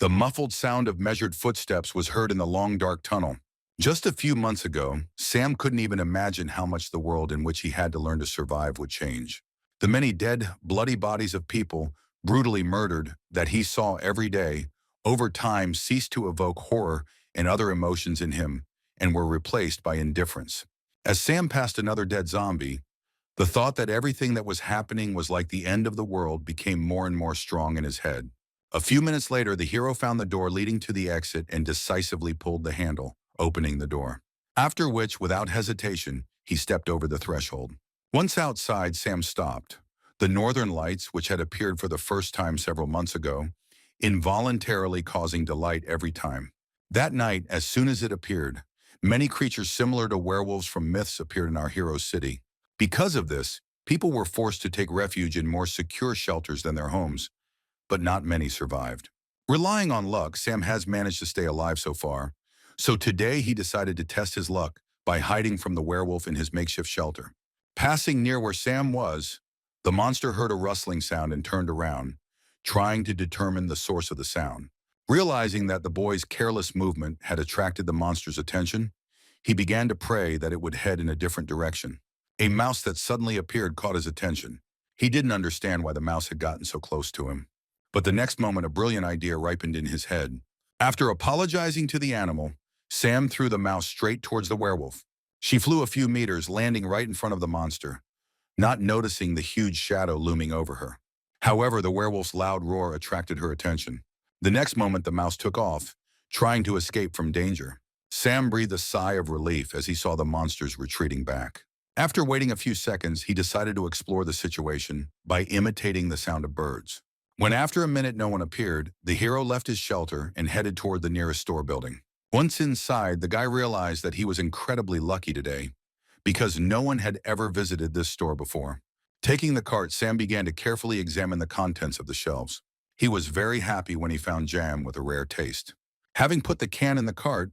The muffled sound of measured footsteps was heard in the long dark tunnel. Just a few months ago, Sam couldn't even imagine how much the world in which he had to learn to survive would change. The many dead, bloody bodies of people, brutally murdered, that he saw every day, over time ceased to evoke horror and other emotions in him, and were replaced by indifference. As Sam passed another dead zombie, the thought that everything that was happening was like the end of the world became more and more strong in his head. A few minutes later, the hero found the door leading to the exit and decisively pulled the handle, opening the door. After which, without hesitation, he stepped over the threshold. Once outside, Sam stopped. The northern lights, which had appeared for the first time several months ago, involuntarily causing delight every time. That night, as soon as it appeared, many creatures similar to werewolves from myths appeared in our hero's city. Because of this, people were forced to take refuge in more secure shelters than their homes, but not many survived. Relying on luck, Sam has managed to stay alive so far, so today he decided to test his luck by hiding from the werewolf in his makeshift shelter. Passing near where Sam was, the monster heard a rustling sound and turned around, trying to determine the source of the sound. Realizing that the boy's careless movement had attracted the monster's attention, he began to pray that it would head in a different direction. A mouse that suddenly appeared caught his attention. He didn't understand why the mouse had gotten so close to him. But the next moment, a brilliant idea ripened in his head. After apologizing to the animal, Sam threw the mouse straight towards the werewolf. She flew a few meters, landing right in front of the monster, not noticing the huge shadow looming over her. However, the werewolf's loud roar attracted her attention. The next moment, the mouse took off, trying to escape from danger. Sam breathed a sigh of relief as he saw the monsters retreating back. After waiting a few seconds, he decided to explore the situation by imitating the sound of birds. When after a minute no one appeared, the hero left his shelter and headed toward the nearest store building. Once inside, the guy realized that he was incredibly lucky today, because no one had ever visited this store before. Taking the cart, Sam began to carefully examine the contents of the shelves. He was very happy when he found jam with a rare taste. Having put the can in the cart,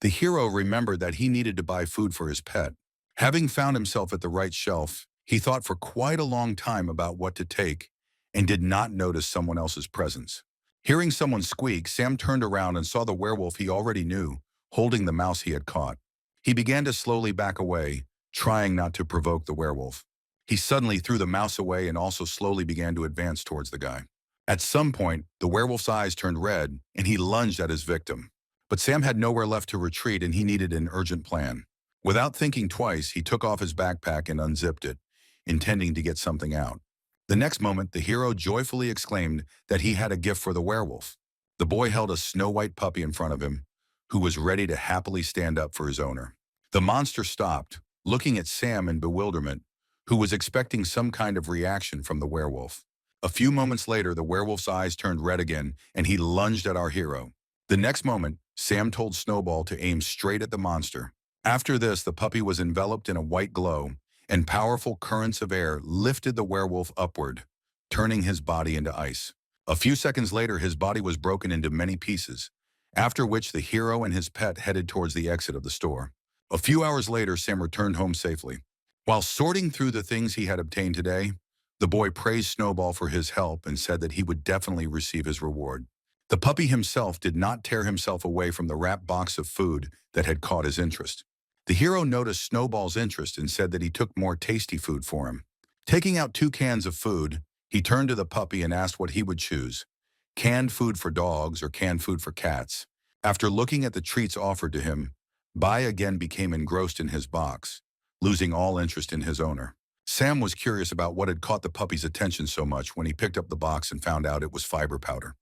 the hero remembered that he needed to buy food for his pet. Having found himself at the right shelf, he thought for quite a long time about what to take and did not notice someone else's presence. Hearing someone squeak, Sam turned around and saw the werewolf he already knew, holding the mouse he had caught. He began to slowly back away, trying not to provoke the werewolf. He suddenly threw the mouse away and also slowly began to advance towards the guy. At some point, the werewolf's eyes turned red and he lunged at his victim. But Sam had nowhere left to retreat and he needed an urgent plan. Without thinking twice, he took off his backpack and unzipped it, intending to get something out. The next moment, the hero joyfully exclaimed that he had a gift for the werewolf. The boy held a snow-white puppy in front of him, who was ready to happily stand up for his owner. The monster stopped, looking at Sam in bewilderment, who was expecting some kind of reaction from the werewolf. A few moments later, the werewolf's eyes turned red again, and he lunged at our hero. The next moment, Sam told Snowball to aim straight at the monster. After this, the puppy was enveloped in a white glow, and powerful currents of air lifted the werewolf upward, turning his body into ice. A few seconds later, his body was broken into many pieces, after which the hero and his pet headed towards the exit of the store. A few hours later, Sam returned home safely. While sorting through the things he had obtained today, the boy praised Snowball for his help and said that he would definitely receive his reward. The puppy himself did not tear himself away from the wrapped box of food that had caught his interest. The hero noticed Snowball's interest and said that he took more tasty food for him. Taking out 2 cans of food, he turned to the puppy and asked what he would choose, canned food for dogs or canned food for cats. After looking at the treats offered to him, Bai again became engrossed in his box, losing all interest in his owner. Sam was curious about what had caught the puppy's attention so much when he picked up the box and found out it was fiber powder.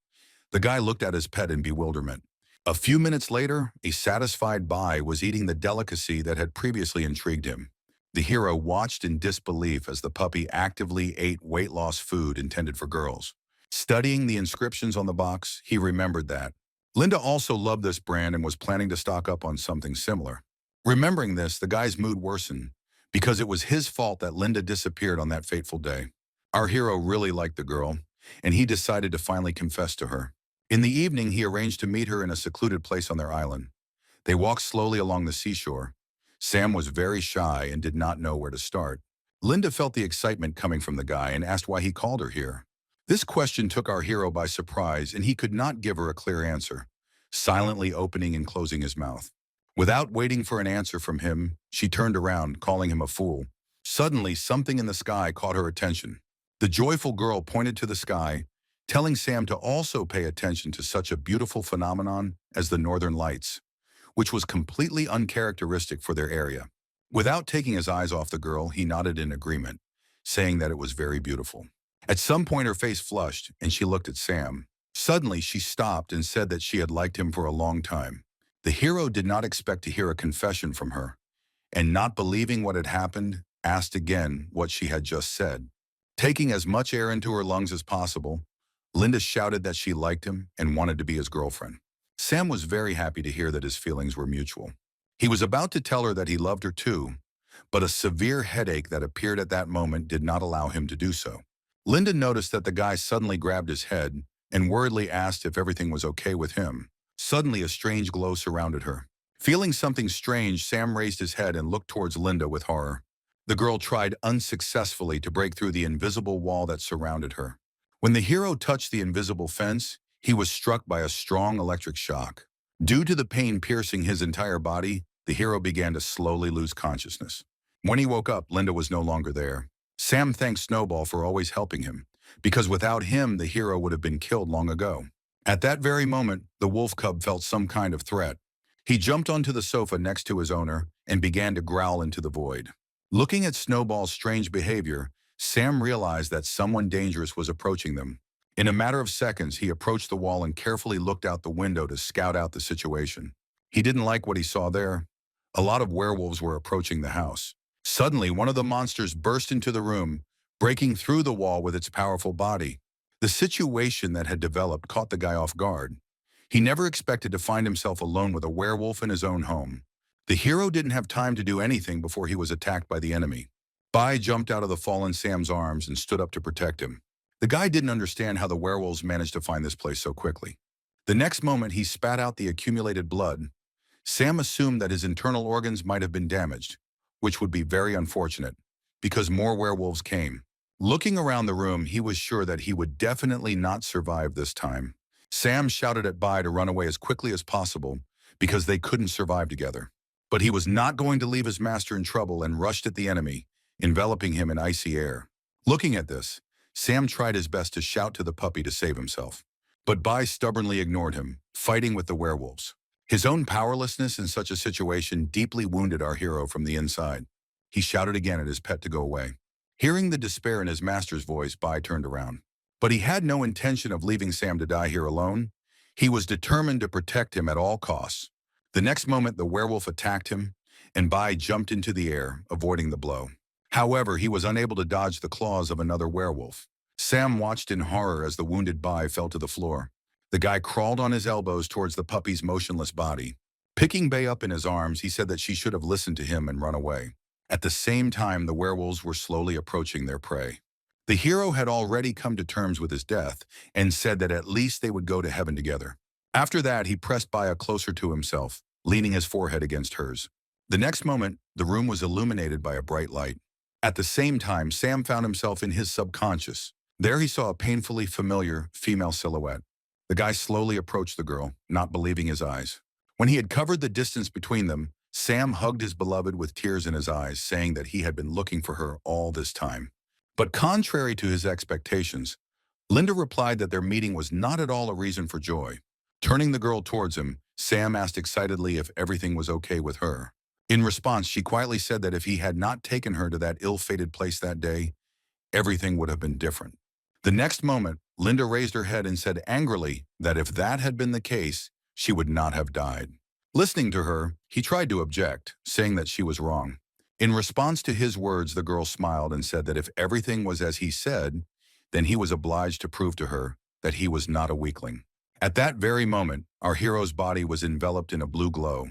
The guy looked at his pet in bewilderment. A few minutes later, a satisfied Bai was eating the delicacy that had previously intrigued him. The hero watched in disbelief as the puppy actively ate weight loss food intended for girls. Studying the inscriptions on the box, he remembered that Linda also loved this brand and was planning to stock up on something similar. Remembering this, the guy's mood worsened because it was his fault that Linda disappeared on that fateful day. Our hero really liked the girl, and he decided to finally confess to her. In the evening, he arranged to meet her in a secluded place on their island. They walked slowly along the seashore. Sam was very shy and did not know where to start. Linda felt the excitement coming from the guy and asked why he called her here. This question took our hero by surprise, and he could not give her a clear answer, silently opening and closing his mouth. Without waiting for an answer from him, she turned around, calling him a fool. Suddenly, something in the sky caught her attention. The joyful girl pointed to the sky, telling Sam to also pay attention to such a beautiful phenomenon as the northern lights, which was completely uncharacteristic for their area. Without taking his eyes off the girl, he nodded in agreement, saying that it was very beautiful. At some point, her face flushed, and she looked at Sam. Suddenly, she stopped and said that she had liked him for a long time. The hero did not expect to hear a confession from her, and not believing what had happened, asked again what she had just said. Taking as much air into her lungs as possible, Linda shouted that she liked him and wanted to be his girlfriend. Sam was very happy to hear that his feelings were mutual. He was about to tell her that he loved her too, but a severe headache that appeared at that moment did not allow him to do so. Linda noticed that the guy suddenly grabbed his head and worriedly asked if everything was okay with him. Suddenly, a strange glow surrounded her. Feeling something strange, Sam raised his head and looked towards Linda with horror. The girl tried unsuccessfully to break through the invisible wall that surrounded her. When the hero touched the invisible fence, he was struck by a strong electric shock. Due to the pain piercing his entire body, the hero began to slowly lose consciousness. When he woke up, Linda was no longer there. Sam thanked Snowball for always helping him, because without him, the hero would have been killed long ago. At that very moment, the wolf cub felt some kind of threat. He jumped onto the sofa next to his owner and began to growl into the void. Looking at Snowball's strange behavior, Sam realized that someone dangerous was approaching them. In a matter of seconds, he approached the wall and carefully looked out the window to scout out the situation. He didn't like what he saw there. A lot of werewolves were approaching the house. Suddenly, one of the monsters burst into the room, breaking through the wall with its powerful body. The situation that had developed caught the guy off guard. He never expected to find himself alone with a werewolf in his own home. The hero didn't have time to do anything before he was attacked by the enemy. Bai jumped out of the fallen Sam's arms and stood up to protect him. The guy didn't understand how the werewolves managed to find this place so quickly. The next moment, he spat out the accumulated blood. Sam assumed that his internal organs might have been damaged, which would be very unfortunate, because more werewolves came. Looking around the room, he was sure that he would definitely not survive this time. Sam shouted at Bai to run away as quickly as possible, because they couldn't survive together. But he was not going to leave his master in trouble and rushed at the enemy, enveloping him in icy air. Looking at this, Sam tried his best to shout to the puppy to save himself. But Bai stubbornly ignored him, fighting with the werewolves. His own powerlessness in such a situation deeply wounded our hero from the inside. He shouted again at his pet to go away. Hearing the despair in his master's voice, Bai turned around. But he had no intention of leaving Sam to die here alone. He was determined to protect him at all costs. The next moment, the werewolf attacked him, and Bai jumped into the air, avoiding the blow. However, he was unable to dodge the claws of another werewolf. Sam watched in horror as the wounded Bai fell to the floor. The guy crawled on his elbows towards the puppy's motionless body. Picking Bai up in his arms, he said that she should have listened to him and run away. At the same time, the werewolves were slowly approaching their prey. The hero had already come to terms with his death and said that at least they would go to heaven together. After that, he pressed Baya closer to himself, leaning his forehead against hers. The next moment, the room was illuminated by a bright light. At the same time, Sam found himself in his subconscious. There he saw a painfully familiar female silhouette. The guy slowly approached the girl, not believing his eyes. When he had covered the distance between them, Sam hugged his beloved with tears in his eyes, saying that he had been looking for her all this time. But contrary to his expectations, Linda replied that their meeting was not at all a reason for joy. Turning the girl towards him, Sam asked excitedly if everything was okay with her. In response, she quietly said that if he had not taken her to that ill-fated place that day, everything would have been different. The next moment, Linda raised her head and said angrily that if that had been the case, she would not have died. Listening to her, he tried to object, saying that she was wrong. In response to his words, the girl smiled and said that if everything was as he said, then he was obliged to prove to her that he was not a weakling. At that very moment, our hero's body was enveloped in a blue glow,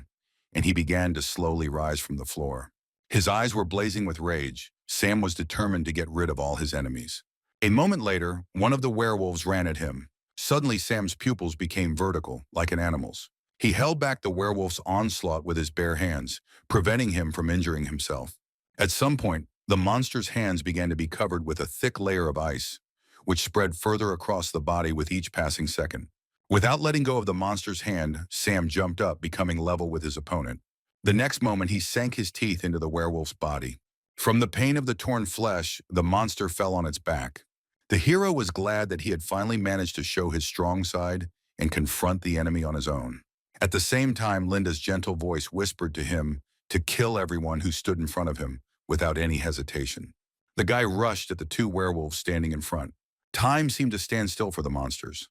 and he began to slowly rise from the floor. His eyes were blazing with rage. Sam was determined to get rid of all his enemies. A moment later, one of the werewolves ran at him. Suddenly, Sam's pupils became vertical, like an animal's. He held back the werewolf's onslaught with his bare hands, preventing him from injuring himself. At some point, the monster's hands began to be covered with a thick layer of ice, which spread further across the body with each passing second. Without letting go of the monster's hand, Sam jumped up, becoming level with his opponent. The next moment, he sank his teeth into the werewolf's body. From the pain of the torn flesh, the monster fell on its back. The hero was glad that he had finally managed to show his strong side and confront the enemy on his own. At the same time, Linda's gentle voice whispered to him to kill everyone who stood in front of him without any hesitation. The guy rushed at the two werewolves standing in front. Time seemed to stand still for the monsters.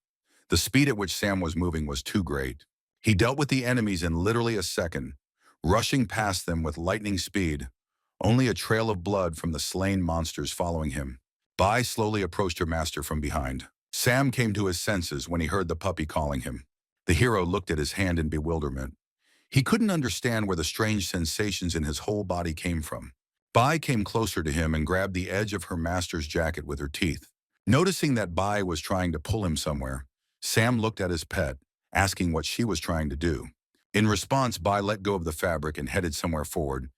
The speed at which Sam was moving was too great. He dealt with the enemies in literally a second, rushing past them with lightning speed, only a trail of blood from the slain monsters following him. Bai slowly approached her master from behind. Sam came to his senses when he heard the puppy calling him. The hero looked at his hand in bewilderment. He couldn't understand where the strange sensations in his whole body came from. Bai came closer to him and grabbed the edge of her master's jacket with her teeth. Noticing that Bai was trying to pull him somewhere, Sam looked at his pet, asking what she was trying to do. In response, Bai let go of the fabric and headed somewhere forward,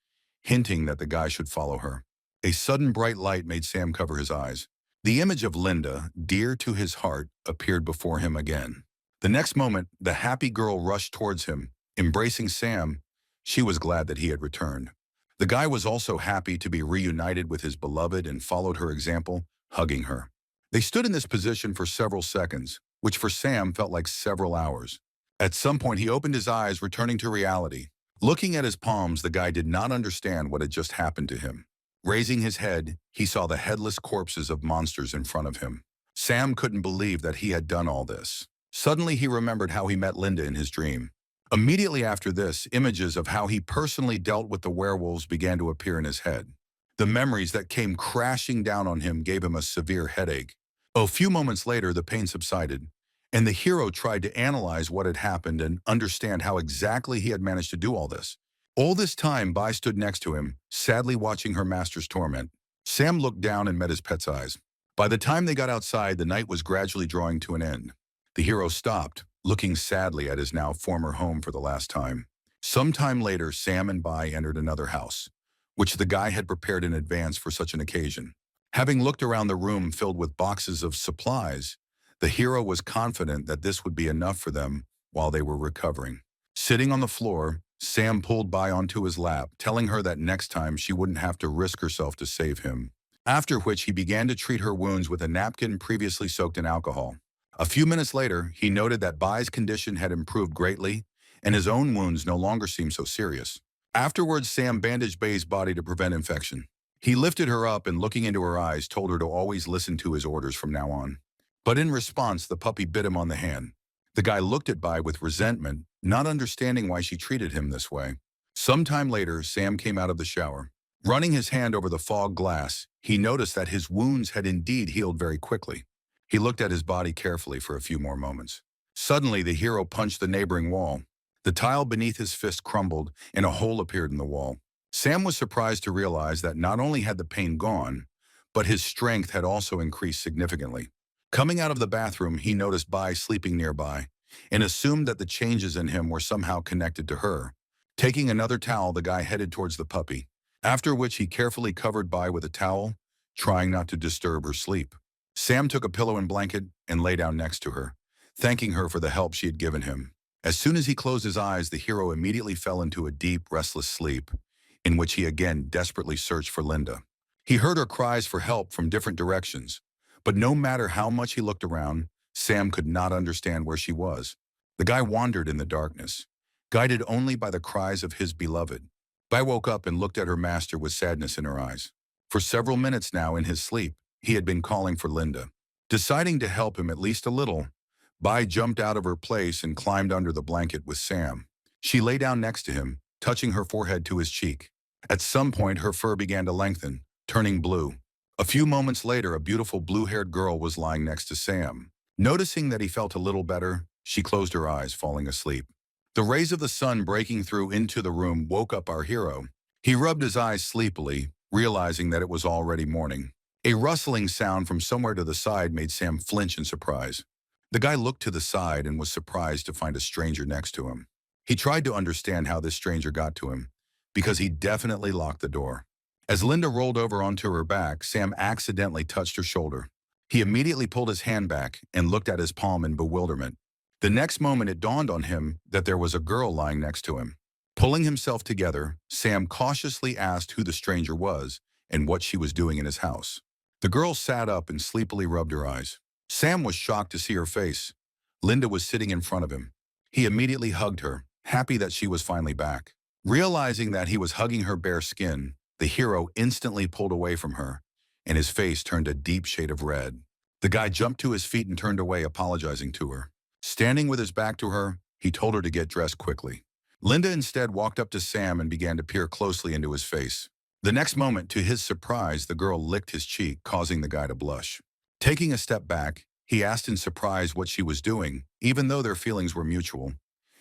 hinting that the guy should follow her. A sudden bright light made Sam cover his eyes. The image of Linda, dear to his heart, appeared before him again. The next moment, the happy girl rushed towards him, embracing Sam. She was glad that he had returned. The guy was also happy to be reunited with his beloved and followed her example, hugging her. They stood in this position for several seconds, which for Sam felt like several hours. At some point, he opened his eyes, returning to reality. Looking at his palms, the guy did not understand what had just happened to him. Raising his head, he saw the headless corpses of monsters in front of him. Sam couldn't believe that he had done all this. Suddenly, he remembered how he met Linda in his dream. Immediately after this, images of how he personally dealt with the werewolves began to appear in his head. The memories that came crashing down on him gave him a severe headache. A few moments later, the pain subsided, and the hero tried to analyze what had happened and understand how exactly he had managed to do all this. All this time, Bai stood next to him, sadly watching her master's torment. Sam looked down and met his pet's eyes. By the time they got outside, the night was gradually drawing to an end. The hero stopped, looking sadly at his now former home for the last time. Sometime later, Sam and Bai entered another house, which the guy had prepared in advance for such an occasion. Having looked around the room filled with boxes of supplies, the hero was confident that this would be enough for them while they were recovering. Sitting on the floor, Sam pulled Bai onto his lap, telling her that next time she wouldn't have to risk herself to save him. After which, he began to treat her wounds with a napkin previously soaked in alcohol. A few minutes later, he noted that Bai's condition had improved greatly, and his own wounds no longer seemed so serious. Afterwards, Sam bandaged Bai's body to prevent infection. He lifted her up and, looking into her eyes, told her to always listen to his orders from now on. But in response, the puppy bit him on the hand. The guy looked at Bai with resentment, not understanding why she treated him this way. Sometime later, Sam came out of the shower. Running his hand over the fog glass, he noticed that his wounds had indeed healed very quickly. He looked at his body carefully for a few more moments. Suddenly, the hero punched the neighboring wall. The tile beneath his fist crumbled, and a hole appeared in the wall. Sam was surprised to realize that not only had the pain gone, but his strength had also increased significantly. Coming out of the bathroom, he noticed Bai sleeping nearby, and assumed that the changes in him were somehow connected to her. Taking another towel, the guy headed towards the puppy, after which he carefully covered Bai with a towel, trying not to disturb her sleep. Sam took a pillow and blanket and lay down next to her, thanking her for the help she had given him. As soon as he closed his eyes, the hero immediately fell into a deep, restless sleep, in which he again desperately searched for Linda. He heard her cries for help from different directions, but no matter how much he looked around, Sam could not understand where she was. The guy wandered in the darkness, guided only by the cries of his beloved. Bai woke up and looked at her master with sadness in her eyes. For several minutes now in his sleep, he had been calling for Linda. Deciding to help him at least a little, Bai jumped out of her place and climbed under the blanket with Sam. She lay down next to him, touching her forehead to his cheek. At some point, her fur began to lengthen, turning blue. A few moments later, a beautiful blue-haired girl was lying next to Sam. Noticing that he felt a little better, she closed her eyes, falling asleep. The rays of the sun breaking through into the room woke up our hero. He rubbed his eyes sleepily, realizing that it was already morning. A rustling sound from somewhere to the side made Sam flinch in surprise. The guy looked to the side and was surprised to find a stranger next to him. He tried to understand how this stranger got to him, because he definitely locked the door. As Linda rolled over onto her back, Sam accidentally touched her shoulder. He immediately pulled his hand back and looked at his palm in bewilderment. The next moment it dawned on him that there was a girl lying next to him. Pulling himself together, Sam cautiously asked who the stranger was and what she was doing in his house. The girl sat up and sleepily rubbed her eyes. Sam was shocked to see her face. Linda was sitting in front of him. He immediately hugged her, happy that she was finally back. Realizing that he was hugging her bare skin, the hero instantly pulled away from her, and his face turned a deep shade of red. The guy jumped to his feet and turned away, apologizing to her. Standing with his back to her, he told her to get dressed quickly. Linda instead walked up to Sam and began to peer closely into his face. The next moment, to his surprise, the girl licked his cheek, causing the guy to blush. Taking a step back, he asked in surprise what she was doing, even though their feelings were mutual.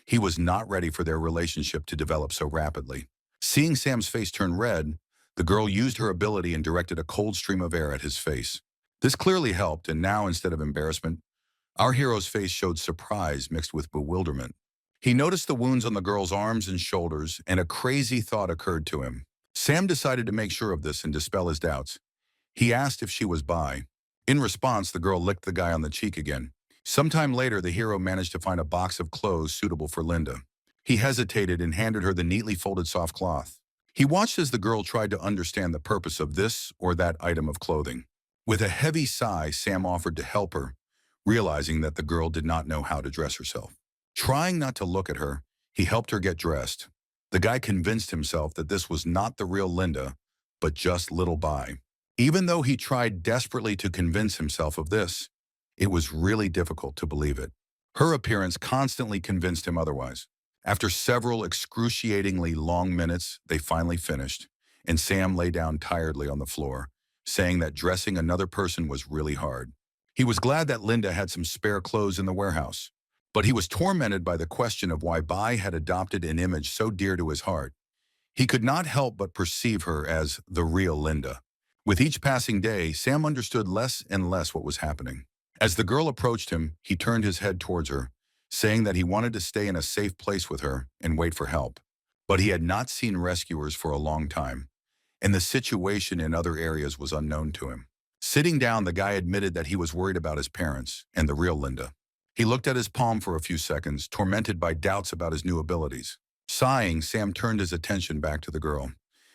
He was not ready for their relationship to develop so rapidly. Seeing Sam's face turn red, the girl used her ability and directed a cold stream of air at his face. This clearly helped, and now, instead of embarrassment, our hero's face showed surprise mixed with bewilderment. He noticed the wounds on the girl's arms and shoulders, and a crazy thought occurred to him. Sam decided to make sure of this and dispel his doubts. He asked if she was bi. In response, the girl licked the guy on the cheek again. Sometime later, the hero managed to find a box of clothes suitable for Linda. He hesitated and handed her the neatly folded soft cloth. He watched as the girl tried to understand the purpose of this or that item of clothing. With a heavy sigh, Sam offered to help her, realizing that the girl did not know how to dress herself. Trying not to look at her, he helped her get dressed. The guy convinced himself that this was not the real Linda, but just Little Bai. Even though he tried desperately to convince himself of this, it was really difficult to believe it. Her appearance constantly convinced him otherwise. After several excruciatingly long minutes, they finally finished, and Sam lay down tiredly on the floor, saying that dressing another person was really hard. He was glad that Linda had some spare clothes in the warehouse, but he was tormented by the question of why Bai had adopted an image so dear to his heart. He could not help but perceive her as the real Linda. With each passing day, Sam understood less and less what was happening. As the girl approached him, he turned his head towards her, saying that he wanted to stay in a safe place with her and wait for help. But he had not seen rescuers for a long time, and the situation in other areas was unknown to him. Sitting down, the guy admitted that he was worried about his parents and the real Linda. He looked at his palm for a few seconds, tormented by doubts about his new abilities. Sighing, Sam turned his attention back to the girl,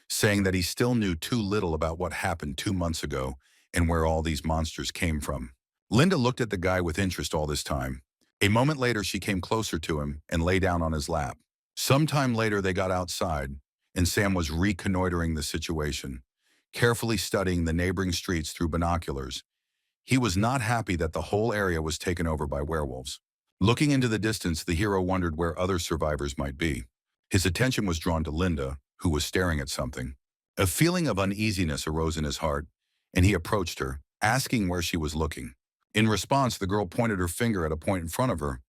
saying that he still knew too little about what happened 2 months ago and where all these monsters came from. Linda looked at the guy with interest all this time. A moment later, she came closer to him and lay down on his lap. Sometime later, they got outside, and Sam was reconnoitering the situation, carefully studying the neighboring streets through binoculars. He was not happy that the whole area was taken over by werewolves. Looking into the distance, the hero wondered where other survivors might be. His attention was drawn to Linda, who was staring at something. A feeling of uneasiness arose in his heart, and he approached her, asking where she was looking. In response, the girl pointed her finger at a point in front of her,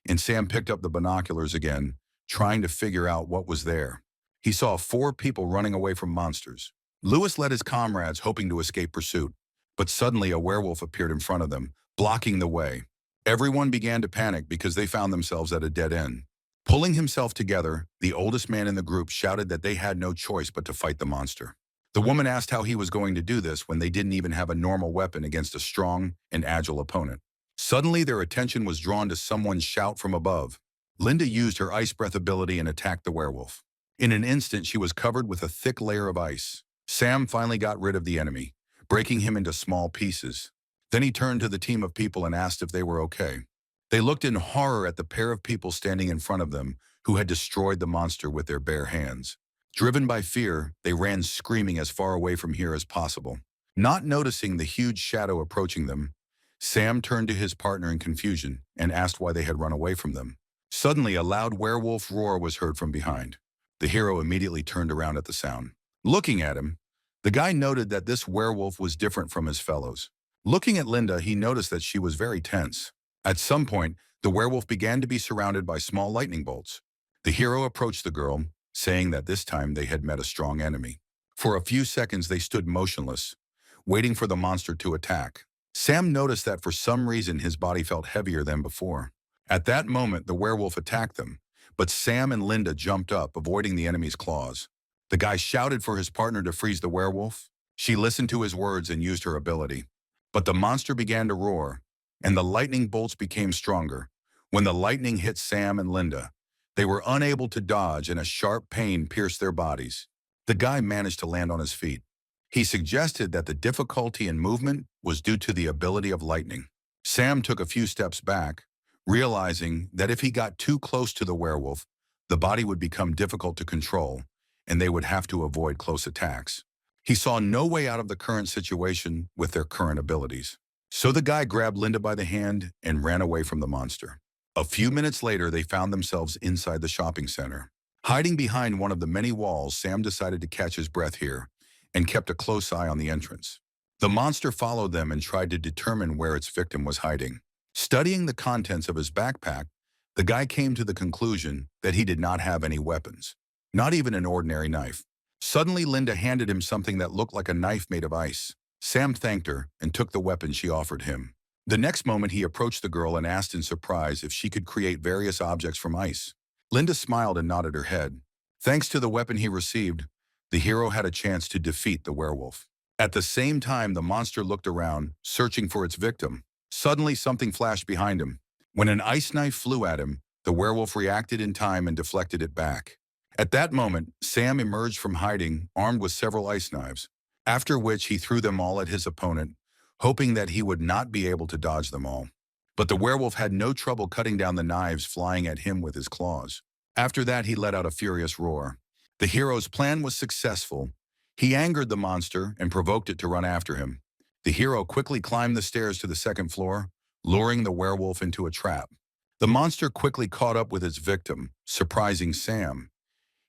and Sam picked up the binoculars again, trying to figure out what was there. He saw 4 people running away from monsters. Lewis led his comrades, hoping to escape pursuit, but suddenly a werewolf appeared in front of them, blocking the way. Everyone began to panic because they found themselves at a dead end. Pulling himself together, the oldest man in the group shouted that they had no choice but to fight the monster. The woman asked how he was going to do this when they didn't even have a normal weapon against a strong and agile opponent. Suddenly, their attention was drawn to someone's shout from above. Linda used her ice breath ability and attacked the werewolf. In an instant, she was covered with a thick layer of ice. Sam finally got rid of the enemy, breaking him into small pieces. Then he turned to the team of people and asked if they were okay. They looked in horror at the pair of people standing in front of them who had destroyed the monster with their bare hands. Driven by fear, they ran screaming as far away from here as possible. Not noticing the huge shadow approaching them, Sam turned to his partner in confusion and asked why they had run away from them. Suddenly, a loud werewolf roar was heard from behind. The hero immediately turned around at the sound. Looking at him, the guy noted that this werewolf was different from his fellows. Looking at Linda, he noticed that she was very tense. At some point, the werewolf began to be surrounded by small lightning bolts. The hero approached the girl, saying that this time they had met a strong enemy. For a few seconds, they stood motionless, waiting for the monster to attack. Sam noticed that for some reason his body felt heavier than before. At that moment, the werewolf attacked them, but Sam and Linda jumped up, avoiding the enemy's claws. The guy shouted for his partner to freeze the werewolf. She listened to his words and used her ability. But the monster began to roar, and the lightning bolts became stronger. When the lightning hit Sam and Linda, they were unable to dodge and a sharp pain pierced their bodies. The guy managed to land on his feet. He suggested that the difficulty in movement was due to the ability of lightning. Sam took a few steps back, realizing that if he got too close to the werewolf, the body would become difficult to control, and they would have to avoid close attacks. He saw no way out of the current situation with their current abilities. So the guy grabbed Linda by the hand and ran away from the monster. A few minutes later, they found themselves inside the shopping center. Hiding behind one of the many walls, Sam decided to catch his breath here and kept a close eye on the entrance. The monster followed them and tried to determine where its victim was hiding. Studying the contents of his backpack, the guy came to the conclusion that he did not have any weapons, not even an ordinary knife. Suddenly, Linda handed him something that looked like a knife made of ice. Sam thanked her and took the weapon she offered him. The next moment, he approached the girl and asked in surprise if she could create various objects from ice. Linda smiled and nodded her head. Thanks to the weapon he received, the hero had a chance to defeat the werewolf. At the same time, the monster looked around, searching for its victim. Suddenly, something flashed behind him. When an ice knife flew at him, the werewolf reacted in time and deflected it back. At that moment, Sam emerged from hiding, armed with several ice knives, after which he threw them all at his opponent, hoping that he would not be able to dodge them all. But the werewolf had no trouble cutting down the knives flying at him with his claws. After that, he let out a furious roar. The hero's plan was successful. He angered the monster and provoked it to run after him. The hero quickly climbed the stairs to the second floor, luring the werewolf into a trap. The monster quickly caught up with its victim, surprising Sam.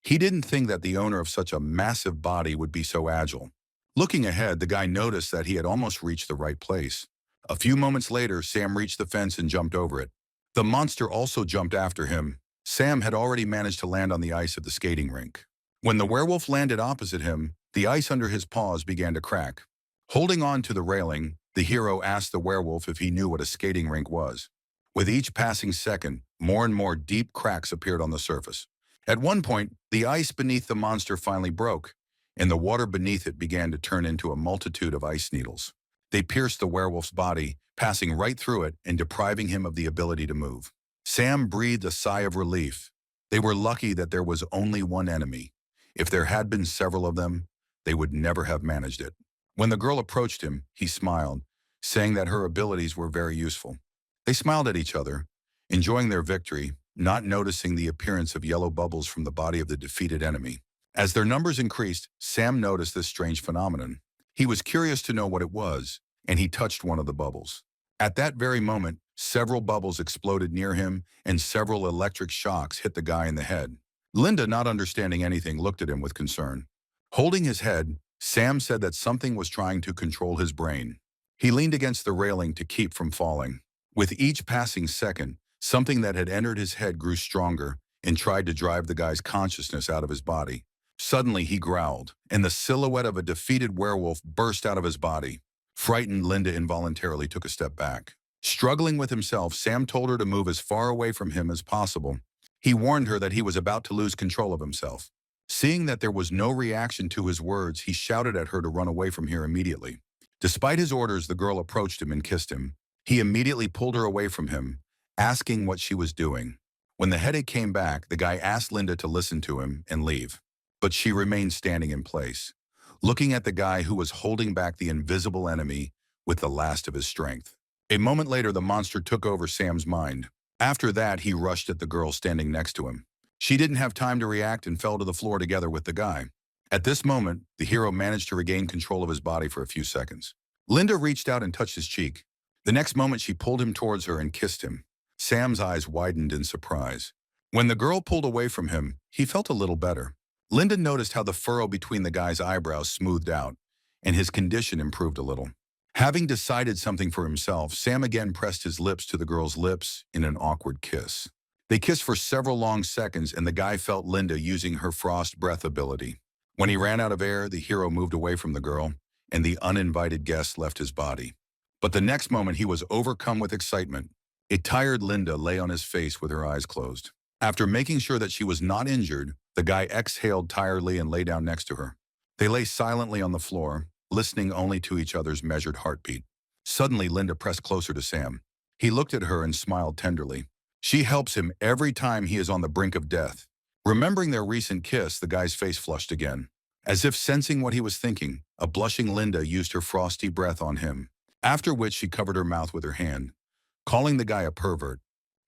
He didn't think that the owner of such a massive body would be so agile. Looking ahead, the guy noticed that he had almost reached the right place. A few moments later, Sam reached the fence and jumped over it. The monster also jumped after him. Sam had already managed to land on the ice of the skating rink. When the werewolf landed opposite him, the ice under his paws began to crack. Holding on to the railing, the hero asked the werewolf if he knew what a skating rink was. With each passing second, more and more deep cracks appeared on the surface. At one point, the ice beneath the monster finally broke, and the water beneath it began to turn into a multitude of ice needles. They pierced the werewolf's body, passing right through it and depriving him of the ability to move. Sam breathed a sigh of relief. They were lucky that there was only one enemy. If there had been several of them, they would never have managed it. When the girl approached him, he smiled, saying that her abilities were very useful. They smiled at each other, enjoying their victory, not noticing the appearance of yellow bubbles from the body of the defeated enemy. As their numbers increased, Sam noticed this strange phenomenon. He was curious to know what it was, and he touched one of the bubbles. At that very moment, several bubbles exploded near him, and several electric shocks hit the guy in the head. Linda, not understanding anything, looked at him with concern. Holding his head, Sam said that something was trying to control his brain. He leaned against the railing to keep from falling. With each passing second, something that had entered his head grew stronger and tried to drive the guy's consciousness out of his body. Suddenly, he growled, and the silhouette of a defeated werewolf burst out of his body. Frightened, Linda involuntarily took a step back. Struggling with himself, Sam told her to move as far away from him as possible. He warned her that he was about to lose control of himself. Seeing that there was no reaction to his words, he shouted at her to run away from here immediately. Despite his orders, the girl approached him and kissed him. He immediately pulled her away from him, asking what she was doing. When the headache came back, the guy asked Linda to listen to him and leave. But she remained standing in place, looking at the guy who was holding back the invisible enemy with the last of his strength. A moment later, the monster took over Sam's mind. After that, he rushed at the girl standing next to him. She didn't have time to react and fell to the floor together with the guy. At this moment, the hero managed to regain control of his body for a few seconds. Linda reached out and touched his cheek. The next moment, she pulled him towards her and kissed him. Sam's eyes widened in surprise. When the girl pulled away from him, he felt a little better. Linda noticed how the furrow between the guy's eyebrows smoothed out, and his condition improved a little. Having decided something for himself, Sam again pressed his lips to the girl's lips in an awkward kiss. They kissed for several long seconds, and the guy felt Linda using her frost breath ability. When he ran out of air, the hero moved away from the girl, and the uninvited guest left his body. But the next moment, he was overcome with excitement. A tired Linda lay on his face with her eyes closed. After making sure that she was not injured, the guy exhaled tiredly and lay down next to her. They lay silently on the floor, listening only to each other's measured heartbeat. Suddenly, Linda pressed closer to Sam. He looked at her and smiled tenderly. She helps him every time he is on the brink of death. Remembering their recent kiss, the guy's face flushed again. As if sensing what he was thinking, a blushing Linda used her frosty breath on him, after which she covered her mouth with her hand, calling the guy a pervert.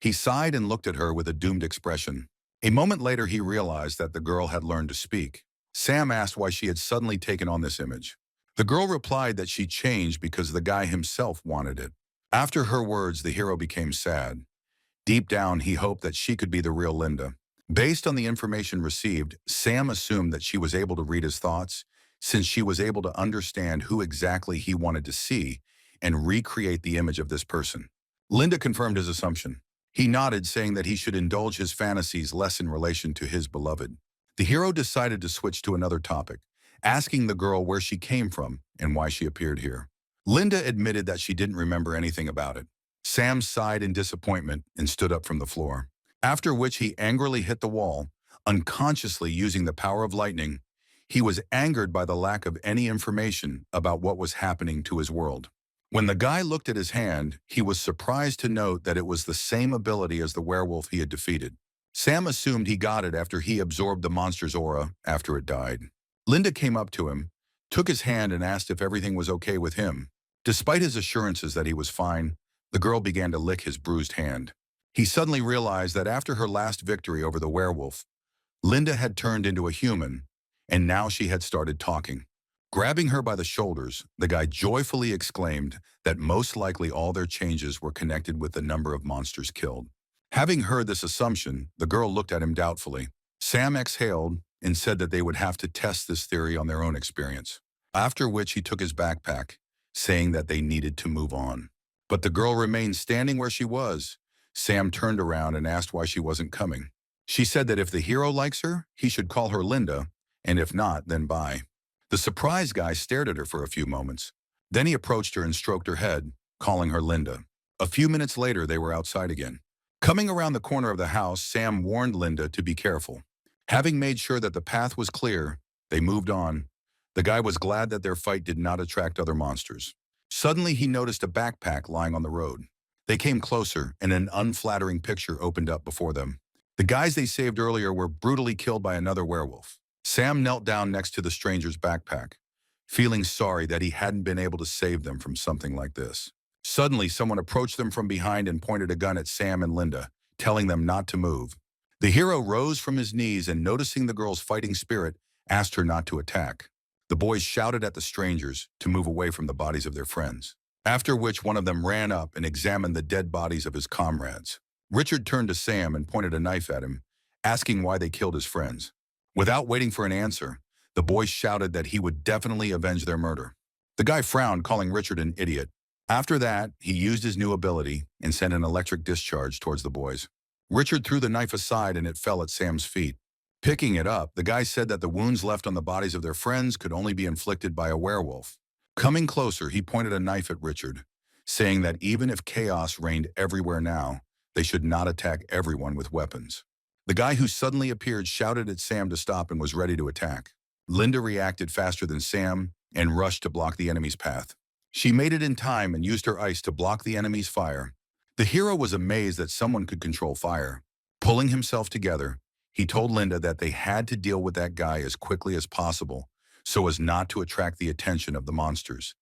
He sighed and looked at her with a doomed expression. A moment later, he realized that the girl had learned to speak. Sam asked why she had suddenly taken on this image. The girl replied that she changed because the guy himself wanted it. After her words, the hero became sad. Deep down, he hoped that she could be the real Linda. Based on the information received, Sam assumed that she was able to read his thoughts, since she was able to understand who exactly he wanted to see and recreate the image of this person. Linda confirmed his assumption. He nodded, saying that he should indulge his fantasies less in relation to his beloved. The hero decided to switch to another topic, asking the girl where she came from and why she appeared here. Linda admitted that she didn't remember anything about it. Sam sighed in disappointment and stood up from the floor, after which he angrily hit the wall, unconsciously using the power of lightning. He was angered by the lack of any information about what was happening to his world. When the guy looked at his hand, he was surprised to note that it was the same ability as the werewolf he had defeated. Sam assumed he got it after he absorbed the monster's aura after it died. Linda came up to him, took his hand and asked if everything was okay with him. Despite his assurances that he was fine, the girl began to lick his bruised hand. He suddenly realized that after her last victory over the werewolf, Linda had turned into a human, and now she had started talking. Grabbing her by the shoulders, the guy joyfully exclaimed that most likely all their changes were connected with the number of monsters killed. Having heard this assumption, the girl looked at him doubtfully. Sam exhaled and said that they would have to test this theory on their own experience, after which he took his backpack, saying that they needed to move on. But the girl remained standing where she was. Sam turned around and asked why she wasn't coming. She said that if the hero likes her, he should call her Linda, and if not, then bye. The surprised guy stared at her for a few moments. Then he approached her and stroked her head, calling her Linda. A few minutes later, they were outside again. Coming around the corner of the house, Sam warned Linda to be careful. Having made sure that the path was clear, they moved on. The guy was glad that their fight did not attract other monsters. Suddenly, he noticed a backpack lying on the road. They came closer, and an unflattering picture opened up before them. The guys they saved earlier were brutally killed by another werewolf. Sam knelt down next to the stranger's backpack, feeling sorry that he hadn't been able to save them from something like this. Suddenly, someone approached them from behind and pointed a gun at Sam and Linda, telling them not to move. The hero rose from his knees and, noticing the girl's fighting spirit, asked her not to attack. The boys shouted at the strangers to move away from the bodies of their friends, after which one of them ran up and examined the dead bodies of his comrades. Richard turned to Sam and pointed a knife at him, asking why they killed his friends. Without waiting for an answer, the boys shouted that he would definitely avenge their murder. The guy frowned, calling Richard an idiot. After that, he used his new ability and sent an electric discharge towards the boys. Richard threw the knife aside and it fell at Sam's feet. Picking it up, the guy said that the wounds left on the bodies of their friends could only be inflicted by a werewolf. Coming closer, he pointed a knife at Richard, saying that even if chaos reigned everywhere now, they should not attack everyone with weapons. The guy who suddenly appeared shouted at Sam to stop and was ready to attack. Linda reacted faster than Sam and rushed to block the enemy's path. She made it in time and used her ice to block the enemy's fire. The hero was amazed that someone could control fire. Pulling himself together, he told Linda that they had to deal with that guy as quickly as possible so as not to attract the attention of the monsters.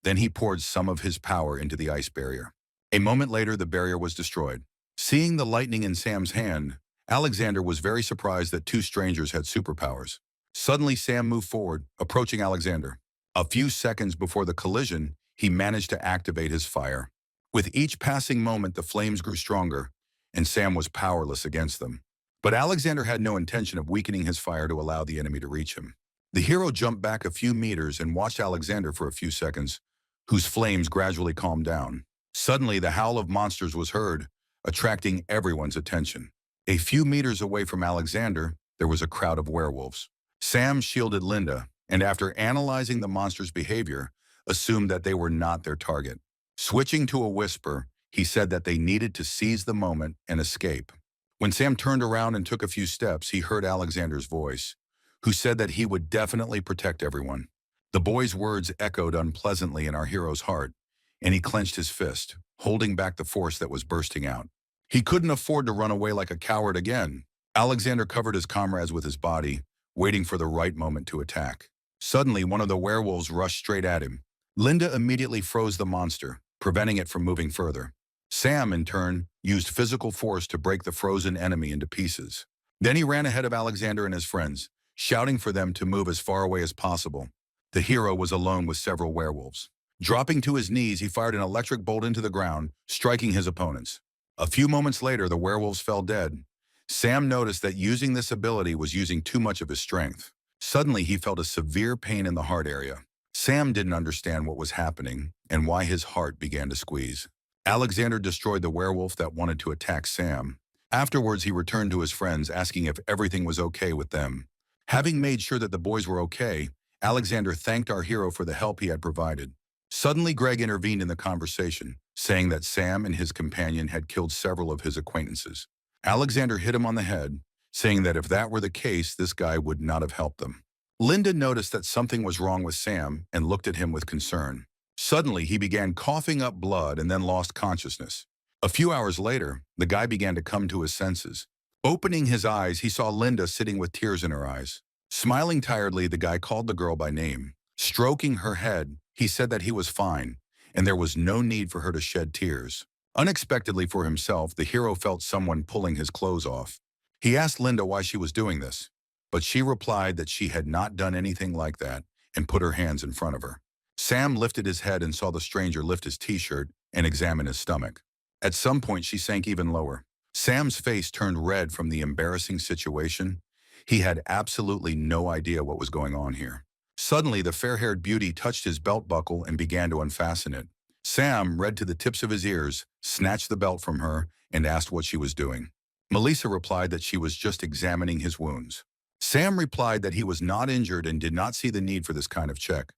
Then he poured some of his power into the ice barrier. A moment later, the barrier was destroyed. Seeing the lightning in Sam's hand, Alexander was very surprised that two strangers had superpowers. Suddenly, Sam moved forward, approaching Alexander. A few seconds before the collision, he managed to activate his fire. With each passing moment, the flames grew stronger, and Sam was powerless against them. But Alexander had no intention of weakening his fire to allow the enemy to reach him. The hero jumped back a few meters and watched Alexander for a few seconds, whose flames gradually calmed down. Suddenly, the howl of monsters was heard, attracting everyone's attention. A few meters away from Alexander, there was a crowd of werewolves. Sam shielded Linda, and after analyzing the monster's behavior, assumed that they were not their target. Switching to a whisper, he said that they needed to seize the moment and escape. When Sam turned around and took a few steps, he heard Alexander's voice, who said that he would definitely protect everyone. The boy's words echoed unpleasantly in our hero's heart. and he clenched his fist, holding back the force that was bursting out. He couldn't afford to run away like a coward again. Alexander covered his comrades with his body, waiting for the right moment to attack. Suddenly, one of the werewolves rushed straight at him. Linda immediately froze the monster, preventing it from moving further. Sam, in turn, used physical force to break the frozen enemy into pieces. Then he ran ahead of Alexander and his friends, shouting for them to move as far away as possible. The hero was alone with several werewolves. Dropping to his knees, he fired an electric bolt into the ground, striking his opponents. A few moments later, the werewolves fell dead. Sam noticed that using this ability was using too much of his strength. Suddenly, he felt a severe pain in the heart area. Sam didn't understand what was happening and why his heart began to squeeze. Alexander destroyed the werewolf that wanted to attack Sam. Afterwards, he returned to his friends, asking if everything was okay with them. Having made sure that the boys were okay, Alexander thanked our hero for the help he had provided. Suddenly, Greg intervened in the conversation, saying that Sam and his companion had killed several of his acquaintances. Alexander hit him on the head, saying that if that were the case, this guy would not have helped them. Linda noticed that something was wrong with Sam and looked at him with concern. Suddenly, he began coughing up blood and then lost consciousness. A few hours later, the guy began to come to his senses. Opening his eyes, he saw Linda sitting with tears in her eyes. Smiling tiredly, the guy called the girl by name. Stroking her head, he said that he was fine, and there was no need for her to shed tears. Unexpectedly for himself, the hero felt someone pulling his clothes off. He asked Linda why she was doing this, but she replied that she had not done anything like that and put her hands in front of her. Sam lifted his head and saw the stranger lift his t-shirt and examine his stomach. At some point, she sank even lower. Sam's face turned red from the embarrassing situation. He had absolutely no idea what was going on here. Suddenly, the fair-haired beauty touched his belt buckle and began to unfasten it. Sam, red to the tips of his ears, snatched the belt from her and asked what she was doing. Melissa replied that she was just examining his wounds. Sam replied that he was not injured and did not see the need for this kind of check.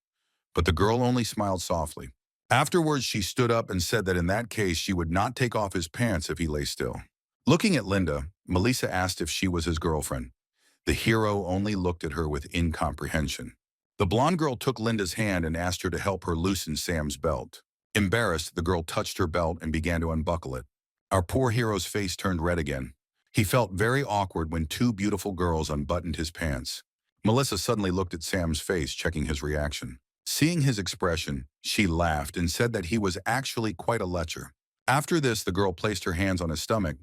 But the girl only smiled softly. Afterwards, she stood up and said that in that case, she would not take off his pants if he lay still. Looking at Linda, Melissa asked if she was his girlfriend. The hero only looked at her with incomprehension. The blonde girl took Linda's hand and asked her to help her loosen Sam's belt. Embarrassed, the girl touched her belt and began to unbuckle it. Our poor hero's face turned red again. He felt very awkward when two beautiful girls unbuttoned his pants. Melissa suddenly looked at Sam's face, checking his reaction. Seeing his expression, she laughed and said that he was actually quite a lecher. After this, the girl placed her hands on his stomach,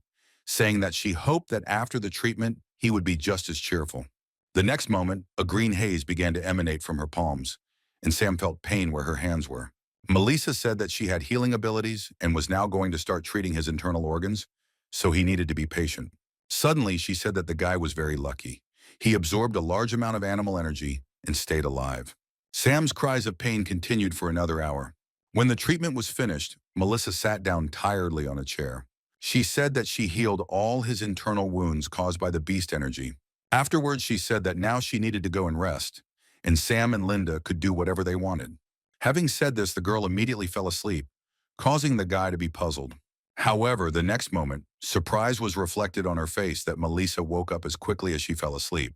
saying that she hoped that after the treatment, he would be just as cheerful. The next moment, a green haze began to emanate from her palms, and Sam felt pain where her hands were. Melissa said that she had healing abilities and was now going to start treating his internal organs, so he needed to be patient. Suddenly, she said that the guy was very lucky. He absorbed a large amount of animal energy and stayed alive. Sam's cries of pain continued for another hour. When the treatment was finished, Melissa sat down tiredly on a chair. She said that she healed all his internal wounds caused by the beast energy. Afterwards, she said that now she needed to go and rest, and Sam and Linda could do whatever they wanted. Having said this, the girl immediately fell asleep, causing the guy to be puzzled. However, the next moment, surprise was reflected on her face that Melissa woke up as quickly as she fell asleep.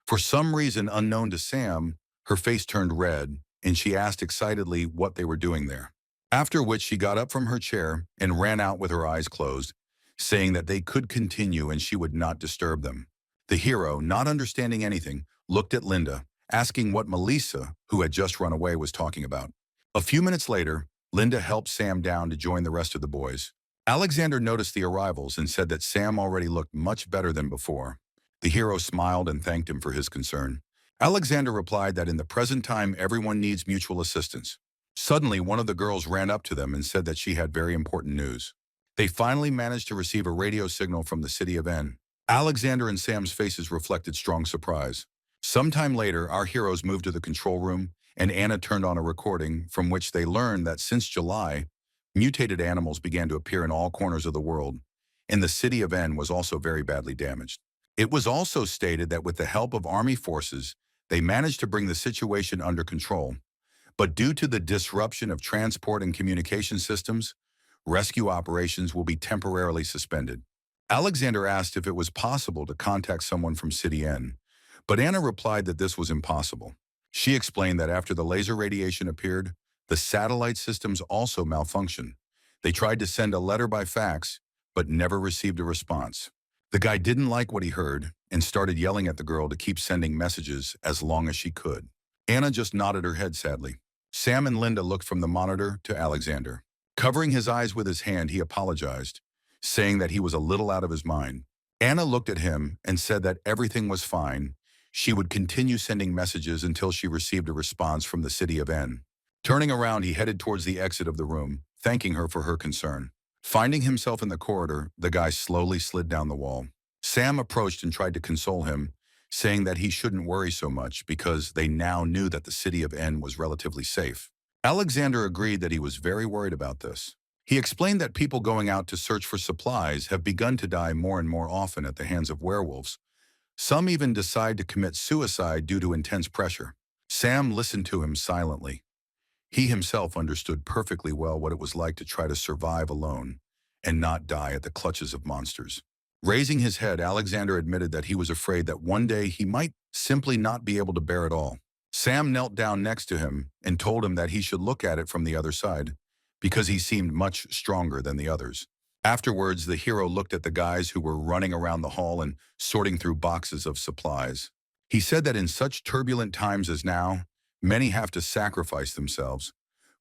For some reason unknown to Sam, her face turned red, and she asked excitedly what they were doing there. After which she got up from her chair and ran out with her eyes closed, saying that they could continue and she would not disturb them. The hero, not understanding anything, looked at Linda, asking what Melissa, who had just run away, was talking about. A few minutes later, Linda helped Sam down to join the rest of the boys. Alexander noticed the arrivals and said that Sam already looked much better than before. The hero smiled and thanked him for his concern. Alexander replied that in the present time, everyone needs mutual assistance. Suddenly, one of the girls ran up to them and said that she had very important news. They finally managed to receive a radio signal from the city of N. Alexander and Sam's faces reflected strong surprise. Sometime later, our heroes moved to the control room, and Anna turned on a recording from which they learned that since July, mutated animals began to appear in all corners of the world, and the city of N was also very badly damaged. It was also stated that with the help of army forces, they managed to bring the situation under control. But due to the disruption of transport and communication systems, rescue operations will be temporarily suspended. Alexander asked if it was possible to contact someone from City N, but Anna replied that this was impossible. She explained that after the laser radiation appeared, The satellite systems also malfunctioned. They tried to send a letter by fax, but never received a response. The guy didn't like what he heard and started yelling at the girl to keep sending messages as long as she could. Anna just nodded her head sadly. Sam and Linda looked from the monitor to Alexander. Covering his eyes with his hand, he apologized, saying that he was a little out of his mind. Anna looked at him and said that everything was fine. She would continue sending messages until she received a response from the city of N. Turning around, he headed towards the exit of the room, thanking her for her concern. Finding himself in the corridor, the guy slowly slid down the wall. Sam approached and tried to console him, saying that he shouldn't worry so much because they now knew that the city of N was relatively safe. Alexander agreed that he was very worried about this. He explained that people going out to search for supplies have begun to die more and more often at the hands of werewolves. Some even decide to commit suicide due to intense pressure. Sam listened to him silently. He himself understood perfectly well what it was like to try to survive alone and not die at the clutches of monsters. Raising his head, Alexander admitted that he was afraid that one day he might simply not be able to bear it all. Sam knelt down next to him and told him that he should look at it from the other side, because he seemed much stronger than the others. Afterwards, the hero looked at the guys who were running around the hall and sorting through boxes of supplies. He said that in such turbulent times as now, many have to sacrifice themselves,